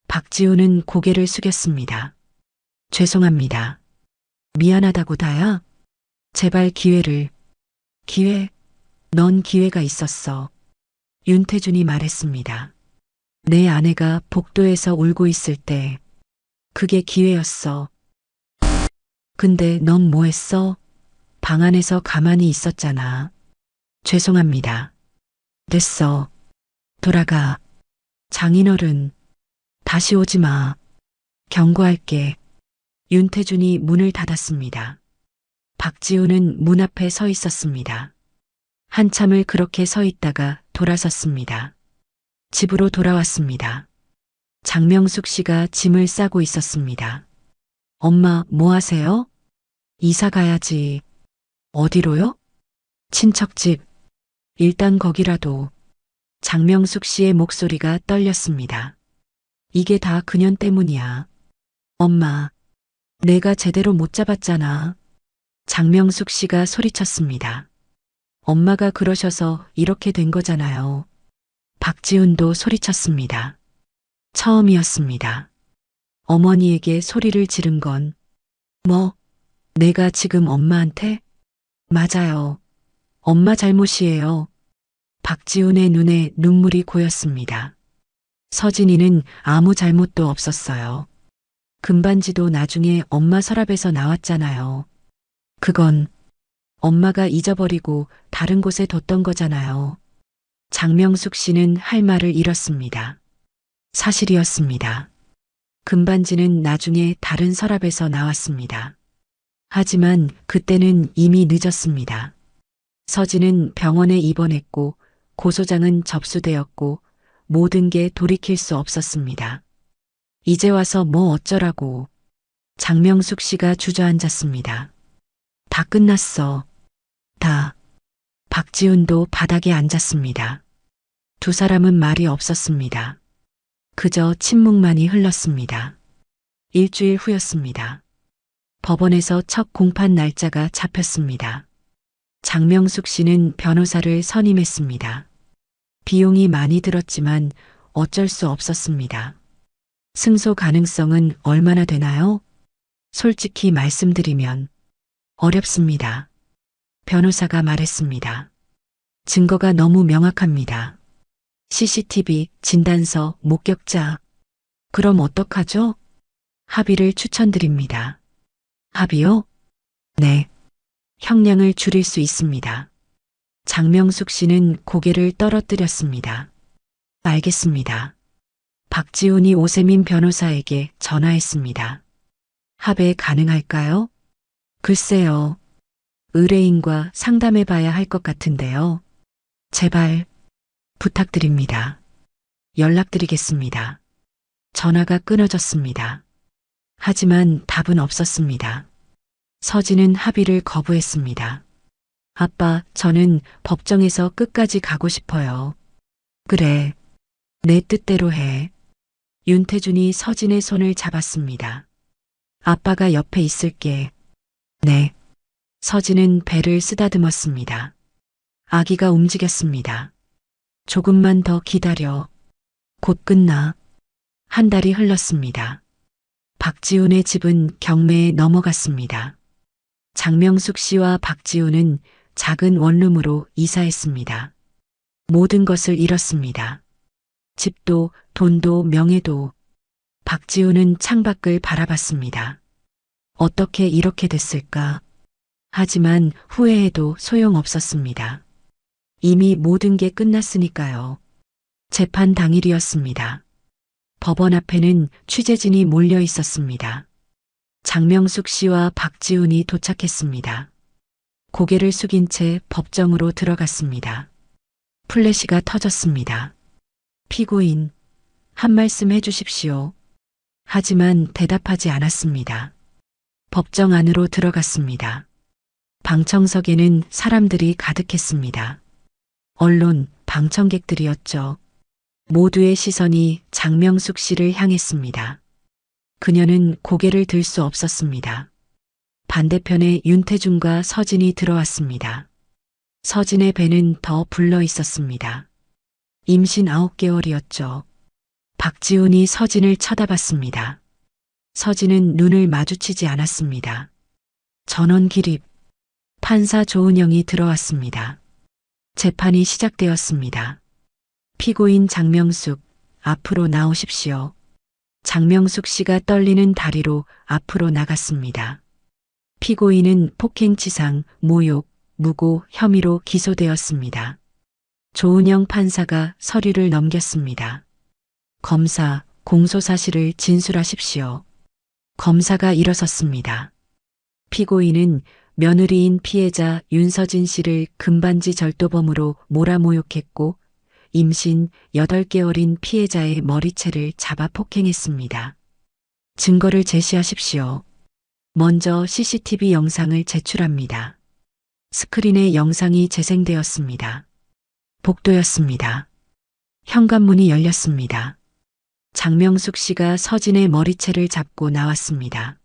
박지훈은 고개를 숙였습니다. 죄송합니다. 미안하다고 다야? 제발 기회를. 기회? 넌 기회가 있었어. 윤태준이 말했습니다. 내 아내가 복도에서 울고 있을 때 그게 기회였어. 근데 넌 뭐 했어? 방 안에서 가만히 있었잖아. 죄송합니다. 됐어. 돌아가. 장인어른, 다시 오지 마. 경고할게. 윤태준이 문을 닫았습니다. 박지훈은 문 앞에 서 있었습니다. 한참을 그렇게 서 있다가 돌아섰습니다. 집으로 돌아왔습니다. 장명숙 씨가 짐을 싸고 있었습니다. 엄마, 뭐 하세요? 이사 가야지. 어디로요? 친척집. 일단 거기라도. 장명숙 씨의 목소리가 떨렸습니다. 이게 다 그년 때문이야. 엄마, 내가 제대로 못 잡았잖아. 장명숙 씨가 소리쳤습니다. 엄마가 그러셔서 이렇게 된 거잖아요. 박지훈도 소리쳤습니다. 처음이었습니다. 어머니에게 소리를 지른 건 뭐? 내가 지금 엄마한테? 맞아요. 엄마 잘못이에요. 박지훈의 눈에 눈물이 고였습니다. 서진이는 아무 잘못도 없었어요. 금반지도 나중에 엄마 서랍에서 나왔잖아요. 그건 엄마가 잊어버리고 다른 곳에 뒀던 거잖아요. 장명숙 씨는 할 말을 잃었습니다. 사실이었습니다. 금반지는 나중에 다른 서랍에서 나왔습니다. 하지만 그때는 이미 늦었습니다. 서진은 병원에 입원했고 고소장은 접수되었고 모든 게 돌이킬 수 없었습니다. 이제 와서 뭐 어쩌라고. 장명숙 씨가 주저앉았습니다. 다 끝났어. 다. 박지훈도 바닥에 앉았습니다. 두 사람은 말이 없었습니다. 그저 침묵만이 흘렀습니다. 일주일 후였습니다. 법원에서 첫 공판 날짜가 잡혔습니다. 장명숙 씨는 변호사를 선임했습니다. 비용이 많이 들었지만 어쩔 수 없었습니다. 승소 가능성은 얼마나 되나요? 솔직히 말씀드리면 어렵습니다. 변호사가 말했습니다. 증거가 너무 명확합니다. CCTV, 진단서, 목격자. 그럼 어떡하죠? 합의를 추천드립니다. 합의요? 네. 형량을 줄일 수 있습니다. 장명숙 씨는 고개를 떨어뜨렸습니다. 알겠습니다. 박지훈이 오세민 변호사에게 전화했습니다. 합의 가능할까요? 글쎄요. 의뢰인과 상담해 봐야 할 것 같은데요. 제발 부탁드립니다. 연락드리겠습니다. 전화가 끊어졌습니다. 하지만 답은 없었습니다. 서진은 합의를 거부했습니다. 아빠, 저는 법정에서 끝까지 가고 싶어요. 그래. 내 뜻대로 해. 윤태준이 서진의 손을 잡았습니다. 아빠가 옆에 있을게. 네. 서진은 배를 쓰다듬었습니다. 아기가 움직였습니다. 조금만 더 기다려. 곧 끝나. 한 달이 흘렀습니다. 박지훈의 집은 경매에 넘어갔습니다. 장명숙 씨와 박지훈은 작은 원룸으로 이사했습니다. 모든 것을 잃었습니다. 집도, 돈도, 명예도. 박지훈은 창밖을 바라봤습니다. 어떻게 이렇게 됐을까? 하지만 후회해도 소용없었습니다. 이미 모든 게 끝났으니까요. 재판 당일이었습니다. 법원 앞에는 취재진이 몰려 있었습니다. 장명숙 씨와 박지훈이 도착했습니다. 고개를 숙인 채 법정으로 들어갔습니다. 플래시가 터졌습니다. 피고인, 한 말씀 해주십시오. 하지만 대답하지 않았습니다. 법정 안으로 들어갔습니다. 방청석에는 사람들이 가득했습니다. 언론, 방청객들이었죠. 모두의 시선이 장명숙 씨를 향했습니다. 그녀는 고개를 들 수 없었습니다. 반대편에 윤태준과 서진이 들어왔습니다. 서진의 배는 더 불러 있었습니다. 임신 9개월이었죠. 박지훈이 서진을 쳐다봤습니다. 서진은 눈을 마주치지 않았습니다. 전원 기립. 판사 조은영이 들어왔습니다. 재판이 시작되었습니다. 피고인 장명숙, 앞으로 나오십시오. 장명숙 씨가 떨리는 다리로 앞으로 나갔습니다. 피고인은 폭행치상, 모욕, 무고 혐의로 기소되었습니다. 조은영 판사가 서류를 넘겼습니다. 검사, 공소사실을 진술하십시오. 검사가 일어섰습니다. 피고인은 며느리인 피해자 윤서진 씨를 금반지 절도범으로 몰아모욕했고 임신 8개월인 피해자의 머리채를 잡아 폭행했습니다. 증거를 제시하십시오. 먼저 CCTV 영상을 제출합니다. 스크린에 영상이 재생되었습니다. 복도였습니다. 현관문이 열렸습니다. 장명숙 씨가 서진의 머리채를 잡고 나왔습니다.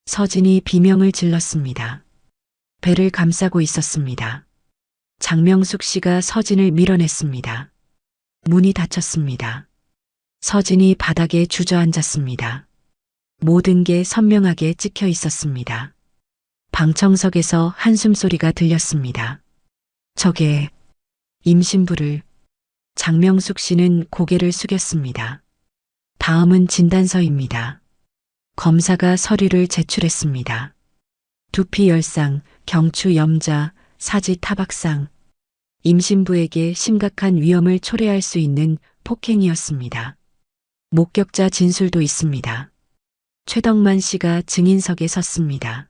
서진이 비명을 질렀습니다. 배를 감싸고 있었습니다. 장명숙 씨가 서진을 밀어냈습니다. 문이 닫혔습니다. 서진이 바닥에 주저앉았습니다. 모든 게 선명하게 찍혀 있었습니다. 방청석에서 한숨소리가 들렸습니다. 저게 임신부를. 장명숙 씨는 고개를 숙였습니다. 다음은 진단서입니다. 검사가 서류를 제출했습니다. 두피 열상, 경추 염자, 사지 타박상. 임신부에게 심각한 위험을 초래할 수 있는 폭행이었습니다. 목격자 진술도 있습니다. 최덕만 씨가 증인석에 섰습니다.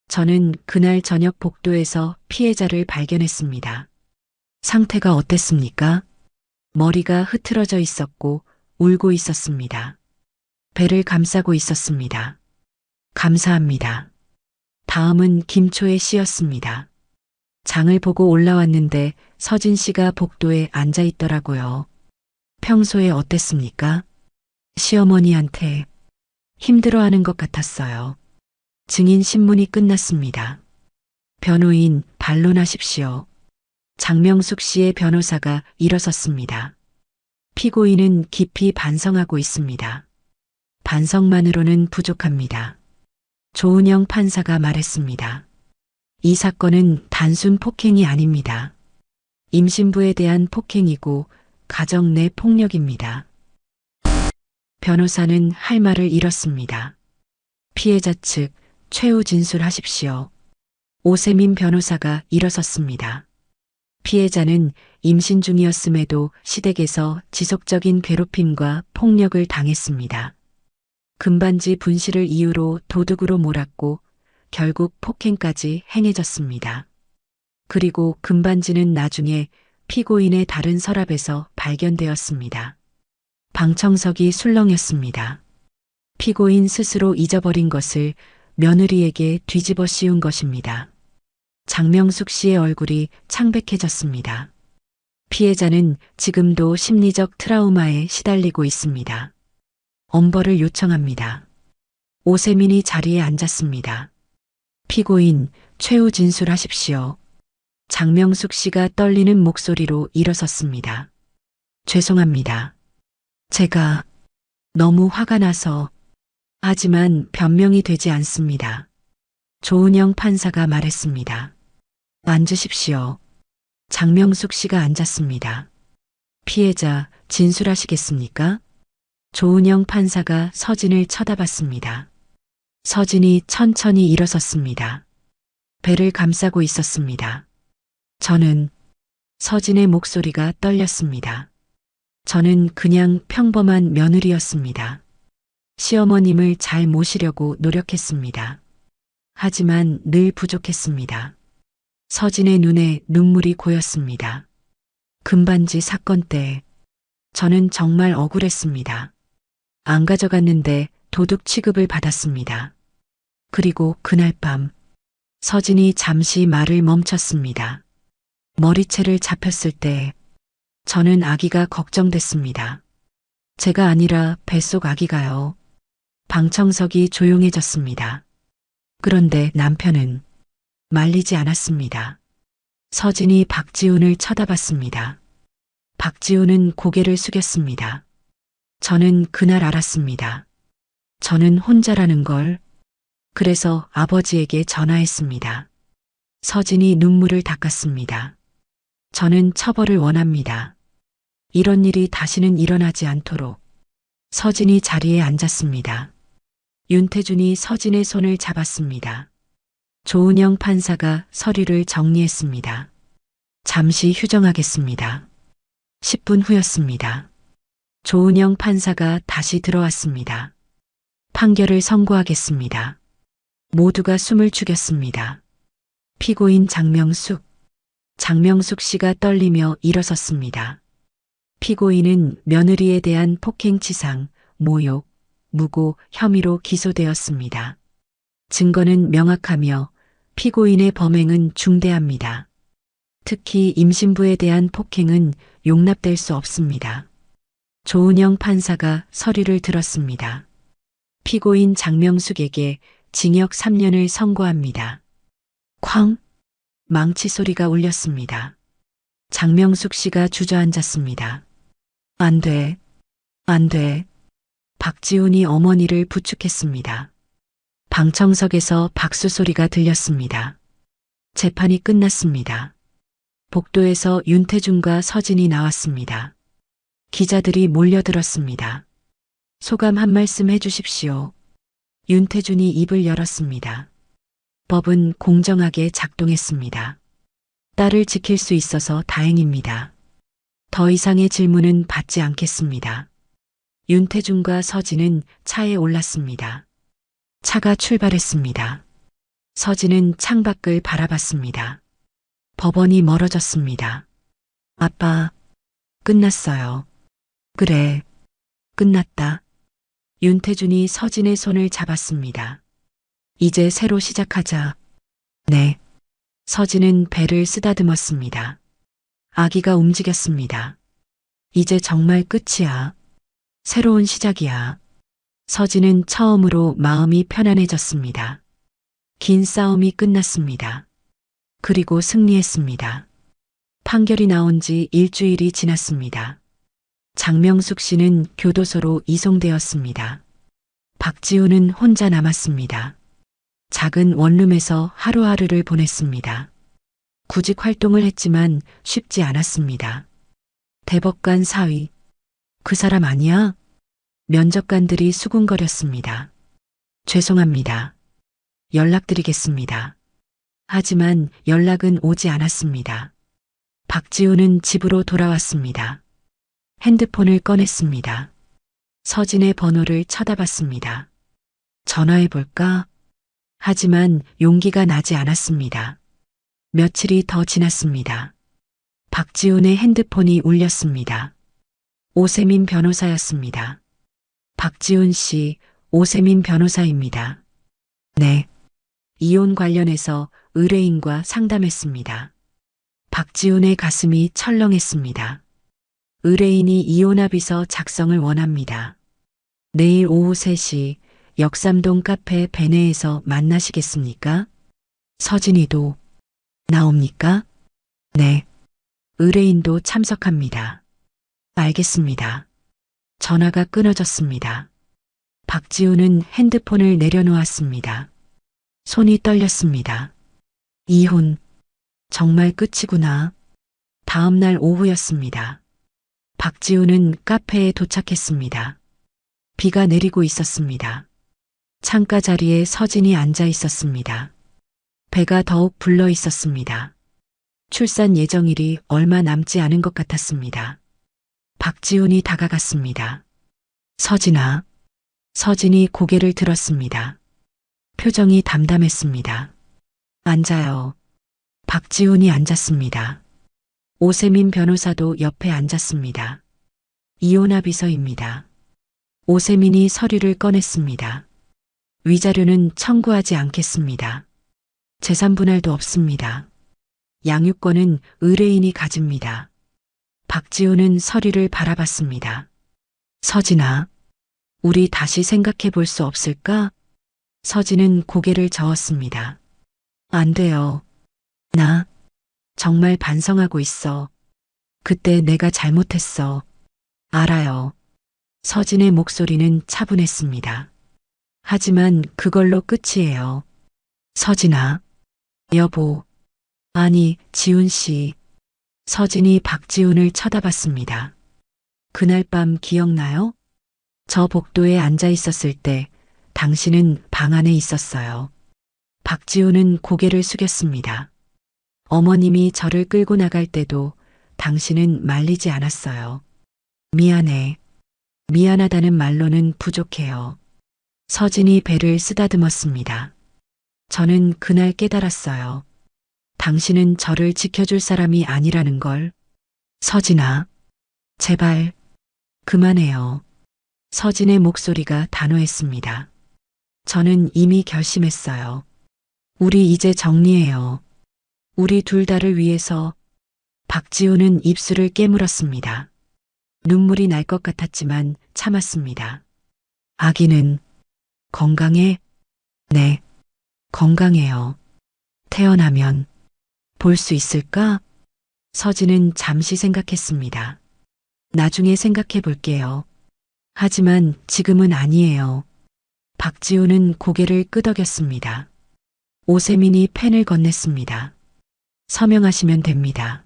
저는 그날 저녁 복도에서 피해자를 발견했습니다. 상태가 어땠습니까? 머리가 흐트러져 있었고 울고 있었습니다. 배를 감싸고 있었습니다. 감사합니다. 다음은 김초의 씨였습니다. 장을 보고 올라왔는데 서진 씨가 복도에 앉아 있더라고요. 평소에 어땠습니까? 시어머니한테 힘들어하는 것 같았어요. 증인 신문이 끝났습니다. 변호인 반론하십시오. 장명숙 씨의 변호사가 일어섰습니다. 피고인은 깊이 반성하고 있습니다. 반성만으로는 부족합니다. 조은영 판사가 말했습니다. 이 사건은 단순 폭행이 아닙니다. 임신부에 대한 폭행이고 가정 내 폭력입니다. 변호사는 할 말을 잃었습니다. 피해자 측 최후 진술하십시오. 오세민 변호사가 일어섰습니다. 피해자는 임신 중이었음에도 시댁에서 지속적인 괴롭힘과 폭력을 당했습니다. 금반지 분실을 이유로 도둑으로 몰았고 결국 폭행까지 행해졌습니다. 그리고 금반지는 나중에 피고인의 다른 서랍에서 발견되었습니다. 방청석이 술렁였습니다. 피고인 스스로 잊어버린 것을 며느리에게 뒤집어 씌운 것입니다. 장명숙 씨의 얼굴이 창백해졌습니다. 피해자는 지금도 심리적 트라우마에 시달리고 있습니다. 엄벌을 요청합니다. 오세민이 자리에 앉았습니다. 피고인 최후 진술하십시오. 장명숙 씨가 떨리는 목소리로 일어섰습니다. 죄송합니다. 제가 너무 화가 나서 하지만 변명이 되지 않습니다. 조은영 판사가 말했습니다. 앉으십시오. 장명숙 씨가 앉았습니다. 피해자 진술하시겠습니까? 조은영 판사가 서진을 쳐다봤습니다. 서진이 천천히 일어섰습니다. 배를 감싸고 있었습니다. 저는 서진의 목소리가 떨렸습니다. 저는 그냥 평범한 며느리였습니다. 시어머님을 잘 모시려고 노력했습니다. 하지만 늘 부족했습니다. 서진의 눈에 눈물이 고였습니다. 금반지 사건 때 저는 정말 억울했습니다. 안 가져갔는데 도둑 취급을 받았습니다. 그리고 그날 밤 서진이 잠시 말을 멈췄습니다. 머리채를 잡혔을 때 저는 아기가 걱정됐습니다. 제가 아니라 뱃속 아기가요. 방청석이 조용해졌습니다. 그런데 남편은 말리지 않았습니다. 서진이 박지훈을 쳐다봤습니다. 박지훈은 고개를 숙였습니다. 저는 그날 알았습니다. 저는 혼자라는 걸. 그래서 아버지에게 전화했습니다. 서진이 눈물을 닦았습니다. 저는 처벌을 원합니다. 이런 일이 다시는 일어나지 않도록. 서진이 자리에 앉았습니다. 윤태준이 서진의 손을 잡았습니다. 조은영 판사가 서류를 정리했습니다. 잠시 휴정하겠습니다. 10분 후였습니다. 조은영 판사가 다시 들어왔습니다. 판결을 선고하겠습니다. 모두가 숨을 죽였습니다. 피고인 장명숙 씨가 떨리며 일어섰습니다. 피고인은 며느리에 대한 폭행치상, 모욕, 무고 혐의로 기소되었습니다. 증거는 명확하며 피고인의 범행은 중대합니다. 특히 임신부에 대한 폭행은 용납될 수 없습니다. 조은영 판사가 서류를 들었습니다. 피고인 장명숙에게 징역 3년을 선고합니다. 쾅! 망치 소리가 울렸습니다. 장명숙 씨가 주저앉았습니다. 안 돼. 안 돼. 박지훈이 어머니를 부축했습니다. 방청석에서 박수 소리가 들렸습니다. 재판이 끝났습니다. 복도에서 윤태준과 서진이 나왔습니다. 기자들이 몰려들었습니다. 소감 한 말씀 해주십시오. 윤태준이 입을 열었습니다. 법은 공정하게 작동했습니다. 딸을 지킬 수 있어서 다행입니다. 더 이상의 질문은 받지 않겠습니다. 윤태준과 서진은 차에 올랐습니다. 차가 출발했습니다. 서진은 창밖을 바라봤습니다. 법원이 멀어졌습니다. 아빠, 끝났어요. 그래, 끝났다. 윤태준이 서진의 손을 잡았습니다. 이제 새로 시작하자. 네. 서진은 배를 쓰다듬었습니다. 아기가 움직였습니다. 이제 정말 끝이야. 새로운 시작이야. 서진은 처음으로 마음이 편안해졌습니다. 긴 싸움이 끝났습니다. 그리고 승리했습니다. 판결이 나온 지 일주일이 지났습니다. 장명숙 씨는 교도소로 이송되었습니다. 박지우는 혼자 남았습니다. 작은 원룸에서 하루하루를 보냈습니다. 구직 활동을 했지만 쉽지 않았습니다. 대법관 사위, 그 사람 아니야? 면접관들이 수군거렸습니다. 죄송합니다. 연락드리겠습니다. 하지만 연락은 오지 않았습니다. 박지우는 집으로 돌아왔습니다. 핸드폰을 꺼냈습니다. 서진의 번호를 쳐다봤습니다. 전화해볼까? 하지만 용기가 나지 않았습니다. 며칠이 더 지났습니다. 박지훈의 핸드폰이 울렸습니다. 오세민 변호사였습니다. 박지훈 씨, 오세민 변호사입니다. 네. 이혼 관련해서 의뢰인과 상담했습니다. 박지훈의 가슴이 철렁했습니다. 의뢰인이 이혼합의서 작성을 원합니다. 내일 오후 3시 역삼동 카페 베네에서 만나시겠습니까? 서진이도 나옵니까? 네. 의뢰인도 참석합니다. 알겠습니다. 전화가 끊어졌습니다. 박지우는 핸드폰을 내려놓았습니다. 손이 떨렸습니다. 이혼. 정말 끝이구나. 다음 날 오후였습니다. 박지우는 카페에 도착했습니다. 비가 내리고 있었습니다. 창가 자리에 서진이 앉아 있었습니다. 배가 더욱 불러 있었습니다. 출산 예정일이 얼마 남지 않은 것 같았습니다. 박지훈이 다가갔습니다. 서진아. 서진이 고개를 들었습니다. 표정이 담담했습니다. 앉아요. 박지훈이 앉았습니다. 오세민 변호사도 옆에 앉았습니다. 이혼합의서입니다. 오세민이 서류를 꺼냈습니다. 위자료는 청구하지 않겠습니다. 재산 분할도 없습니다. 양육권은 의뢰인이 가집니다. 박지우는 서류를 바라봤습니다. 서진아, 우리 다시 생각해 볼 수 없을까? 서진은 고개를 저었습니다. 안 돼요. 나 정말 반성하고 있어. 그때 내가 잘못했어. 알아요. 서진의 목소리는 차분했습니다. 하지만 그걸로 끝이에요. 서진아, 여보, 아니, 지훈 씨. 서진이 박지훈을 쳐다봤습니다. 그날 밤 기억나요? 저 복도에 앉아 있었을 때 당신은 방 안에 있었어요. 박지훈은 고개를 숙였습니다. 어머님이 저를 끌고 나갈 때도 당신은 말리지 않았어요. 미안해. 미안하다는 말로는 부족해요. 서진이 배를 쓰다듬었습니다. 저는 그날 깨달았어요. 당신은 저를 지켜줄 사람이 아니라는 걸. 서진아, 제발, 그만해요. 서진의 목소리가 단호했습니다. 저는 이미 결심했어요. 우리 이제 정리해요. 우리 둘 다를 위해서. 박지우는 입술을 깨물었습니다. 눈물이 날 것 같았지만 참았습니다. 아기는 건강해? 네, 건강해요. 태어나면 볼 수 있을까? 서진은 잠시 생각했습니다. 나중에 생각해 볼게요. 하지만 지금은 아니에요. 박지우는 고개를 끄덕였습니다. 오세민이 펜을 건넸습니다. 서명하시면 됩니다.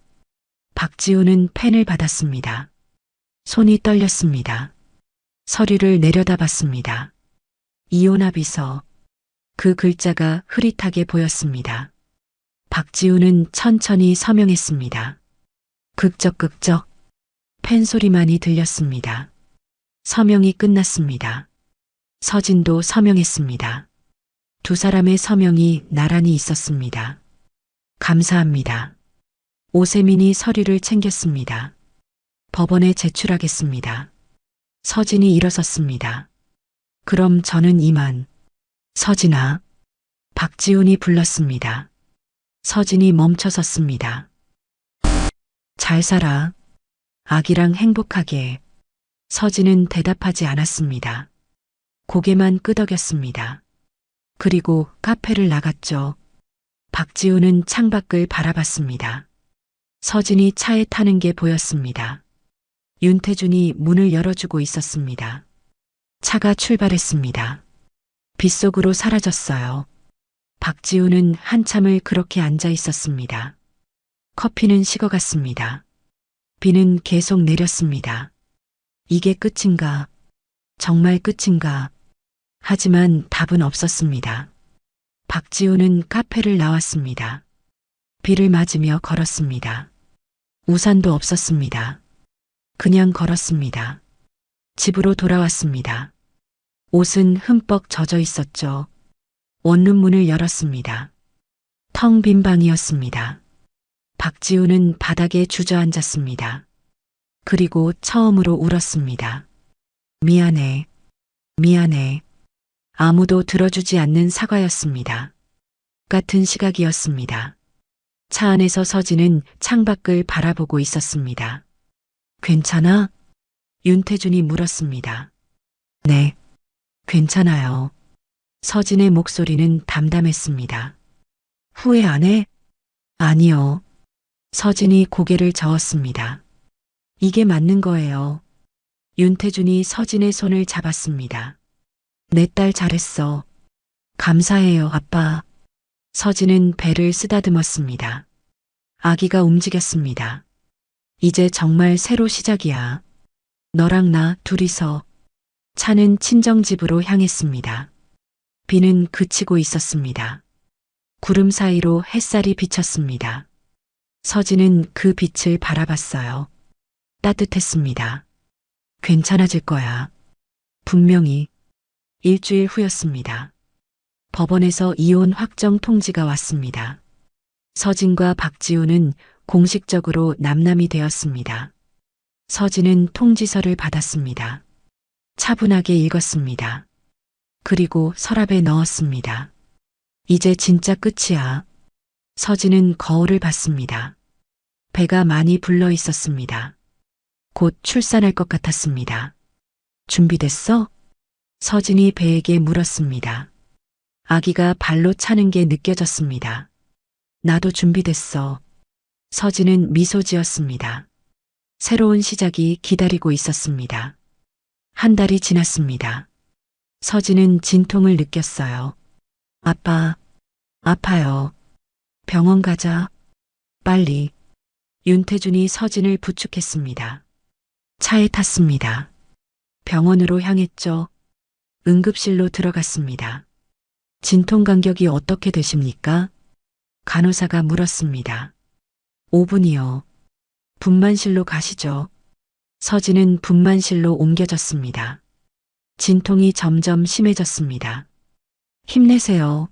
박지우는 펜을 받았습니다. 손이 떨렸습니다. 서류를 내려다봤습니다. 이혼합의서. 그 글자가 흐릿하게 보였습니다. 박지우는 천천히 서명했습니다. 극적극적. 펜 소리만이 들렸습니다. 서명이 끝났습니다. 서진도 서명했습니다. 두 사람의 서명이 나란히 있었습니다. 감사합니다. 오세민이 서류를 챙겼습니다. 법원에 제출하겠습니다. 서진이 일어섰습니다. 그럼 저는 이만. 서진아. 박지훈이 불렀습니다. 서진이 멈춰섰습니다. 잘 살아. 아기랑 행복하게. 서진은 대답하지 않았습니다. 고개만 끄덕였습니다. 그리고 카페를 나갔죠. 박지훈은 창밖을 바라봤습니다. 서진이 차에 타는 게 보였습니다. 윤태준이 문을 열어주고 있었습니다. 차가 출발했습니다. 빗속으로 사라졌어요. 박지훈은 한참을 그렇게 앉아 있었습니다. 커피는 식어갔습니다. 비는 계속 내렸습니다. 이게 끝인가? 정말 끝인가? 하지만 답은 없었습니다. 박지훈은 카페를 나왔습니다. 비를 맞으며 걸었습니다. 우산도 없었습니다. 그냥 걸었습니다. 집으로 돌아왔습니다. 옷은 흠뻑 젖어 있었죠. 원룸문을 열었습니다. 텅 빈 방이었습니다. 박지훈은 바닥에 주저앉았습니다. 그리고 처음으로 울었습니다. 미안해. 미안해. 아무도 들어주지 않는 사과였습니다. 같은 시각이었습니다. 차 안에서 서진은 창밖을 바라보고 있었습니다. 괜찮아? 윤태준이 물었습니다. 네, 괜찮아요. 서진의 목소리는 담담했습니다. 후회 안 해? 아니요. 서진이 고개를 저었습니다. 이게 맞는 거예요. 윤태준이 서진의 손을 잡았습니다. 내 딸 잘했어. 감사해요, 아빠. 서진은 배를 쓰다듬었습니다. 아기가 움직였습니다. 이제 정말 새로 시작이야. 너랑 나 둘이서. 차는 친정집으로 향했습니다. 비는 그치고 있었습니다. 구름 사이로 햇살이 비쳤습니다. 서진은 그 빛을 바라봤어요. 따뜻했습니다. 괜찮아질 거야. 분명히. 일주일 후였습니다. 법원에서 이혼 확정 통지가 왔습니다. 서진과 박지훈은 공식적으로 남남이 되었습니다. 서진은 통지서를 받았습니다. 차분하게 읽었습니다. 그리고 서랍에 넣었습니다. 이제 진짜 끝이야. 서진은 거울을 봤습니다. 배가 많이 불러 있었습니다. 곧 출산할 것 같았습니다. 준비됐어? 서진이 배에게 물었습니다. 아기가 발로 차는 게 느껴졌습니다. 나도 준비됐어. 서진은 미소 지었습니다. 새로운 시작이 기다리고 있었습니다. 한 달이 지났습니다. 서진은 진통을 느꼈어요. 아빠, 아파요. 병원 가자. 빨리. 윤태준이 서진을 부축했습니다. 차에 탔습니다. 병원으로 향했죠. 응급실로 들어갔습니다. 진통 간격이 어떻게 되십니까? 간호사가 물었습니다. 5분이요. 분만실로 가시죠. 서진은 분만실로 옮겨졌습니다. 진통이 점점 심해졌습니다. 힘내세요.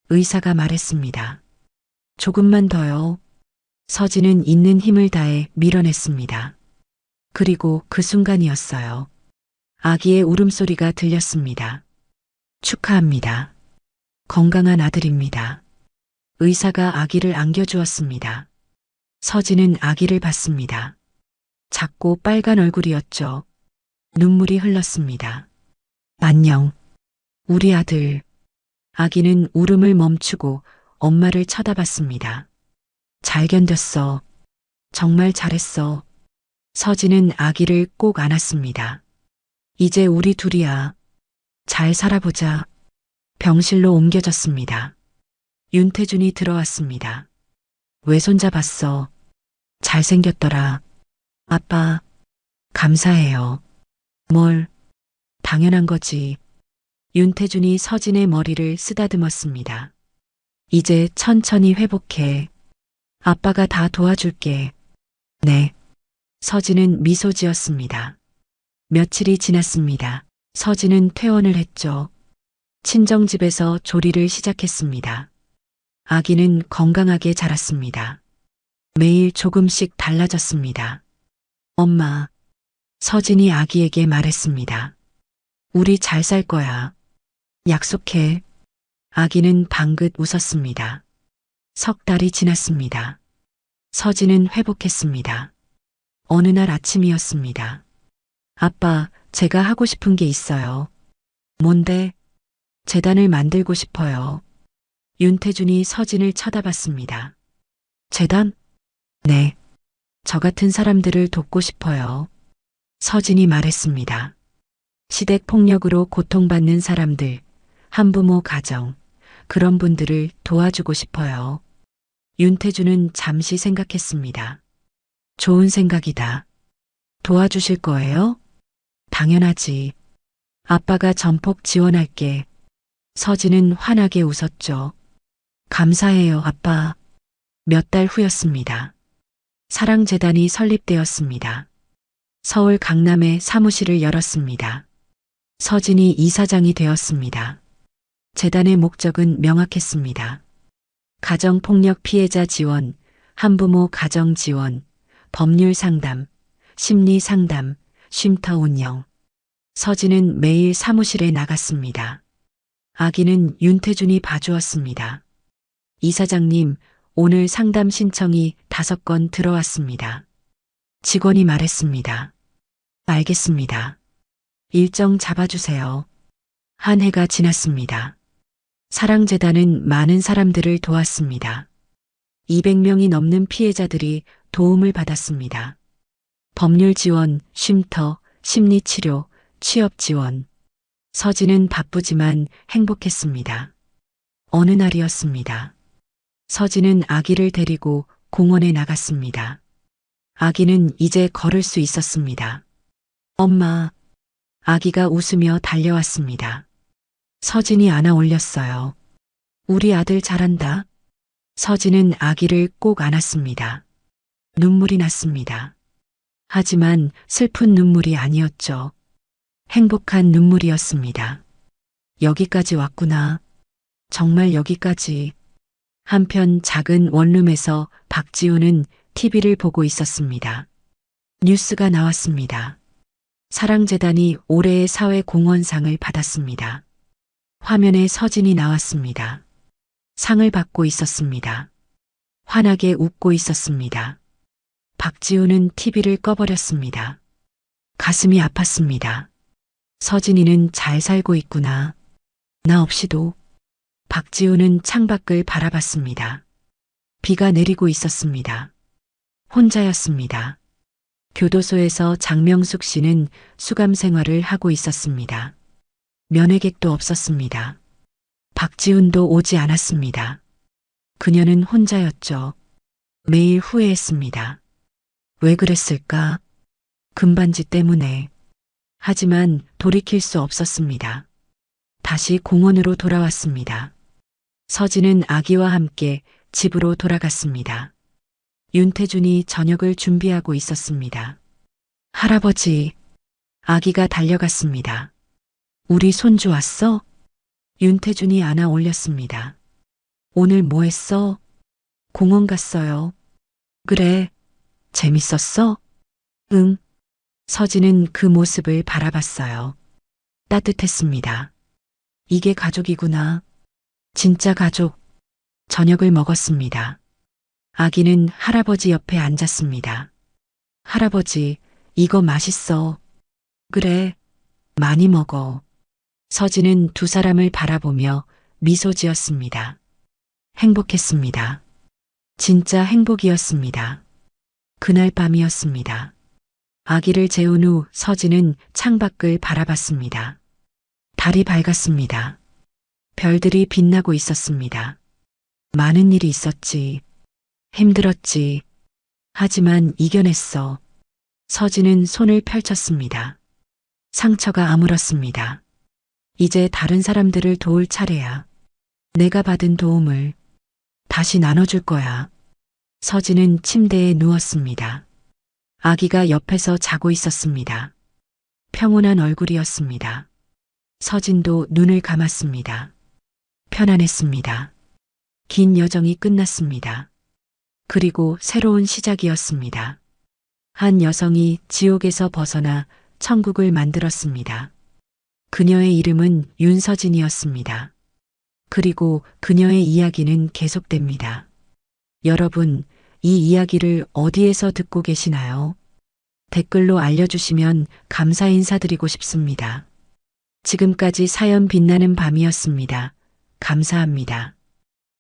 의사가 말했습니다. 조금만 더요. 서진은 있는 힘을 다해 밀어냈습니다. 그리고 그 순간이었어요. 아기의 울음소리가 들렸습니다. 축하합니다. 건강한 아들입니다. 의사가 아기를 안겨주었습니다. 서진은 아기를 봤습니다. 작고 빨간 얼굴이었죠. 눈물이 흘렀습니다. 안녕. 우리 아들. 아기는 울음을 멈추고 엄마를 쳐다봤습니다. 잘 견뎠어. 정말 잘했어. 서진은 아기를 꼭 안았습니다. 이제 우리 둘이야. 잘 살아보자. 병실로 옮겨졌습니다. 윤태준이 들어왔습니다. 왜 손잡았어? 잘생겼더라. 아빠, 감사해요. 뭘? 당연한 거지. 윤태준이 서진의 머리를 쓰다듬었습니다. 이제 천천히 회복해. 아빠가 다 도와줄게. 네. 서진은 미소 지었습니다. 며칠이 지났습니다. 서진은 퇴원을 했죠. 친정집에서 조리를 시작했습니다. 아기는 건강하게 자랐습니다. 매일 조금씩 달라졌습니다. 엄마, 서진이 아기에게 말했습니다. 우리 잘 살 거야. 약속해. 아기는 방긋 웃었습니다. 석 달이 지났습니다. 서진은 회복했습니다. 어느 날 아침이었습니다. 아빠, 제가 하고 싶은 게 있어요. 뭔데? 재단을 만들고 싶어요. 윤태준이 서진을 쳐다봤습니다. 재단? 네. 저 같은 사람들을 돕고 싶어요. 서진이 말했습니다. 시댁 폭력으로 고통받는 사람들, 한부모 가정, 그런 분들을 도와주고 싶어요. 윤태준은 잠시 생각했습니다. 좋은 생각이다. 도와주실 거예요? 당연하지. 아빠가 전폭 지원할게. 서진은 환하게 웃었죠. 감사해요, 아빠. 몇 달 후였습니다. 사랑재단이 설립되었습니다. 서울 강남에 사무실을 열었습니다. 서진이 이사장이 되었습니다. 재단의 목적은 명확했습니다. 가정폭력 피해자 지원, 한부모 가정 지원, 법률 상담, 심리 상담, 쉼터 운영. 서진은 매일 사무실에 나갔습니다. 아기는 윤태준이 봐주었습니다. 이사장님, 오늘 상담 신청이 5건 들어왔습니다. 직원이 말했습니다. 알겠습니다. 일정 잡아주세요. 한 해가 지났습니다. 사랑재단은 많은 사람들을 도왔습니다. 200명이 넘는 피해자들이 도움을 받았습니다. 법률 지원, 쉼터, 심리치료, 취업 지원. 서진은 바쁘지만 행복했습니다. 어느 날이었습니다. 서진은 아기를 데리고 공원에 나갔습니다. 아기는 이제 걸을 수 있었습니다. 엄마, 아기가 웃으며 달려왔습니다. 서진이 안아 올렸어요. 우리 아들 잘한다. 서진은 아기를 꼭 안았습니다. 눈물이 났습니다. 하지만 슬픈 눈물이 아니었죠. 행복한 눈물이었습니다. 여기까지 왔구나. 정말 여기까지. 한편 작은 원룸에서 박지우는 TV를 보고 있었습니다. 뉴스가 나왔습니다. 사랑재단이 올해의 사회공헌상을 받았습니다. 화면에 서진이 나왔습니다. 상을 받고 있었습니다. 환하게 웃고 있었습니다. 박지우는 TV를 꺼버렸습니다. 가슴이 아팠습니다. 서진이는 잘 살고 있구나. 나 없이도. 박지우는 창밖을 바라봤습니다. 비가 내리고 있었습니다. 혼자였습니다. 교도소에서 장명숙 씨는 수감 생활을 하고 있었습니다. 면회객도 없었습니다. 박지훈도 오지 않았습니다. 그녀는 혼자였죠. 매일 후회했습니다. 왜 그랬을까? 금반지 때문에. 하지만 돌이킬 수 없었습니다. 다시 공원으로 돌아왔습니다. 서진은 아기와 함께 집으로 돌아갔습니다. 윤태준이 저녁을 준비하고 있었습니다. 할아버지, 아기가 달려갔습니다. 우리 손주 왔어? 윤태준이 안아 올렸습니다. 오늘 뭐 했어? 공원 갔어요. 그래, 재밌었어? 응. 서진은 그 모습을 바라봤어요. 따뜻했습니다. 이게 가족이구나. 진짜 가족. 저녁을 먹었습니다. 아기는 할아버지 옆에 앉았습니다. 할아버지, 이거 맛있어. 그래, 많이 먹어. 서진은 두 사람을 바라보며 미소 지었습니다. 행복했습니다. 진짜 행복이었습니다. 그날 밤이었습니다. 아기를 재운 후 서진은 창밖을 바라봤습니다. 달이 밝았습니다. 별들이 빛나고 있었습니다. 많은 일이 있었지. 힘들었지. 하지만 이겨냈어. 서진은 손을 펼쳤습니다. 상처가 아물었습니다. 이제 다른 사람들을 도울 차례야. 내가 받은 도움을 다시 나눠줄 거야. 서진은 침대에 누웠습니다. 아기가 옆에서 자고 있었습니다. 평온한 얼굴이었습니다. 서진도 눈을 감았습니다. 편안했습니다. 긴 여정이 끝났습니다. 그리고 새로운 시작이었습니다. 한 여성이 지옥에서 벗어나 천국을 만들었습니다. 그녀의 이름은 윤서진이었습니다. 그리고 그녀의 이야기는 계속됩니다. 여러분, 이 이야기를 어디에서 듣고 계시나요? 댓글로 알려주시면 감사 인사드리고 싶습니다. 지금까지 사연 빛나는 밤이었습니다. 감사합니다.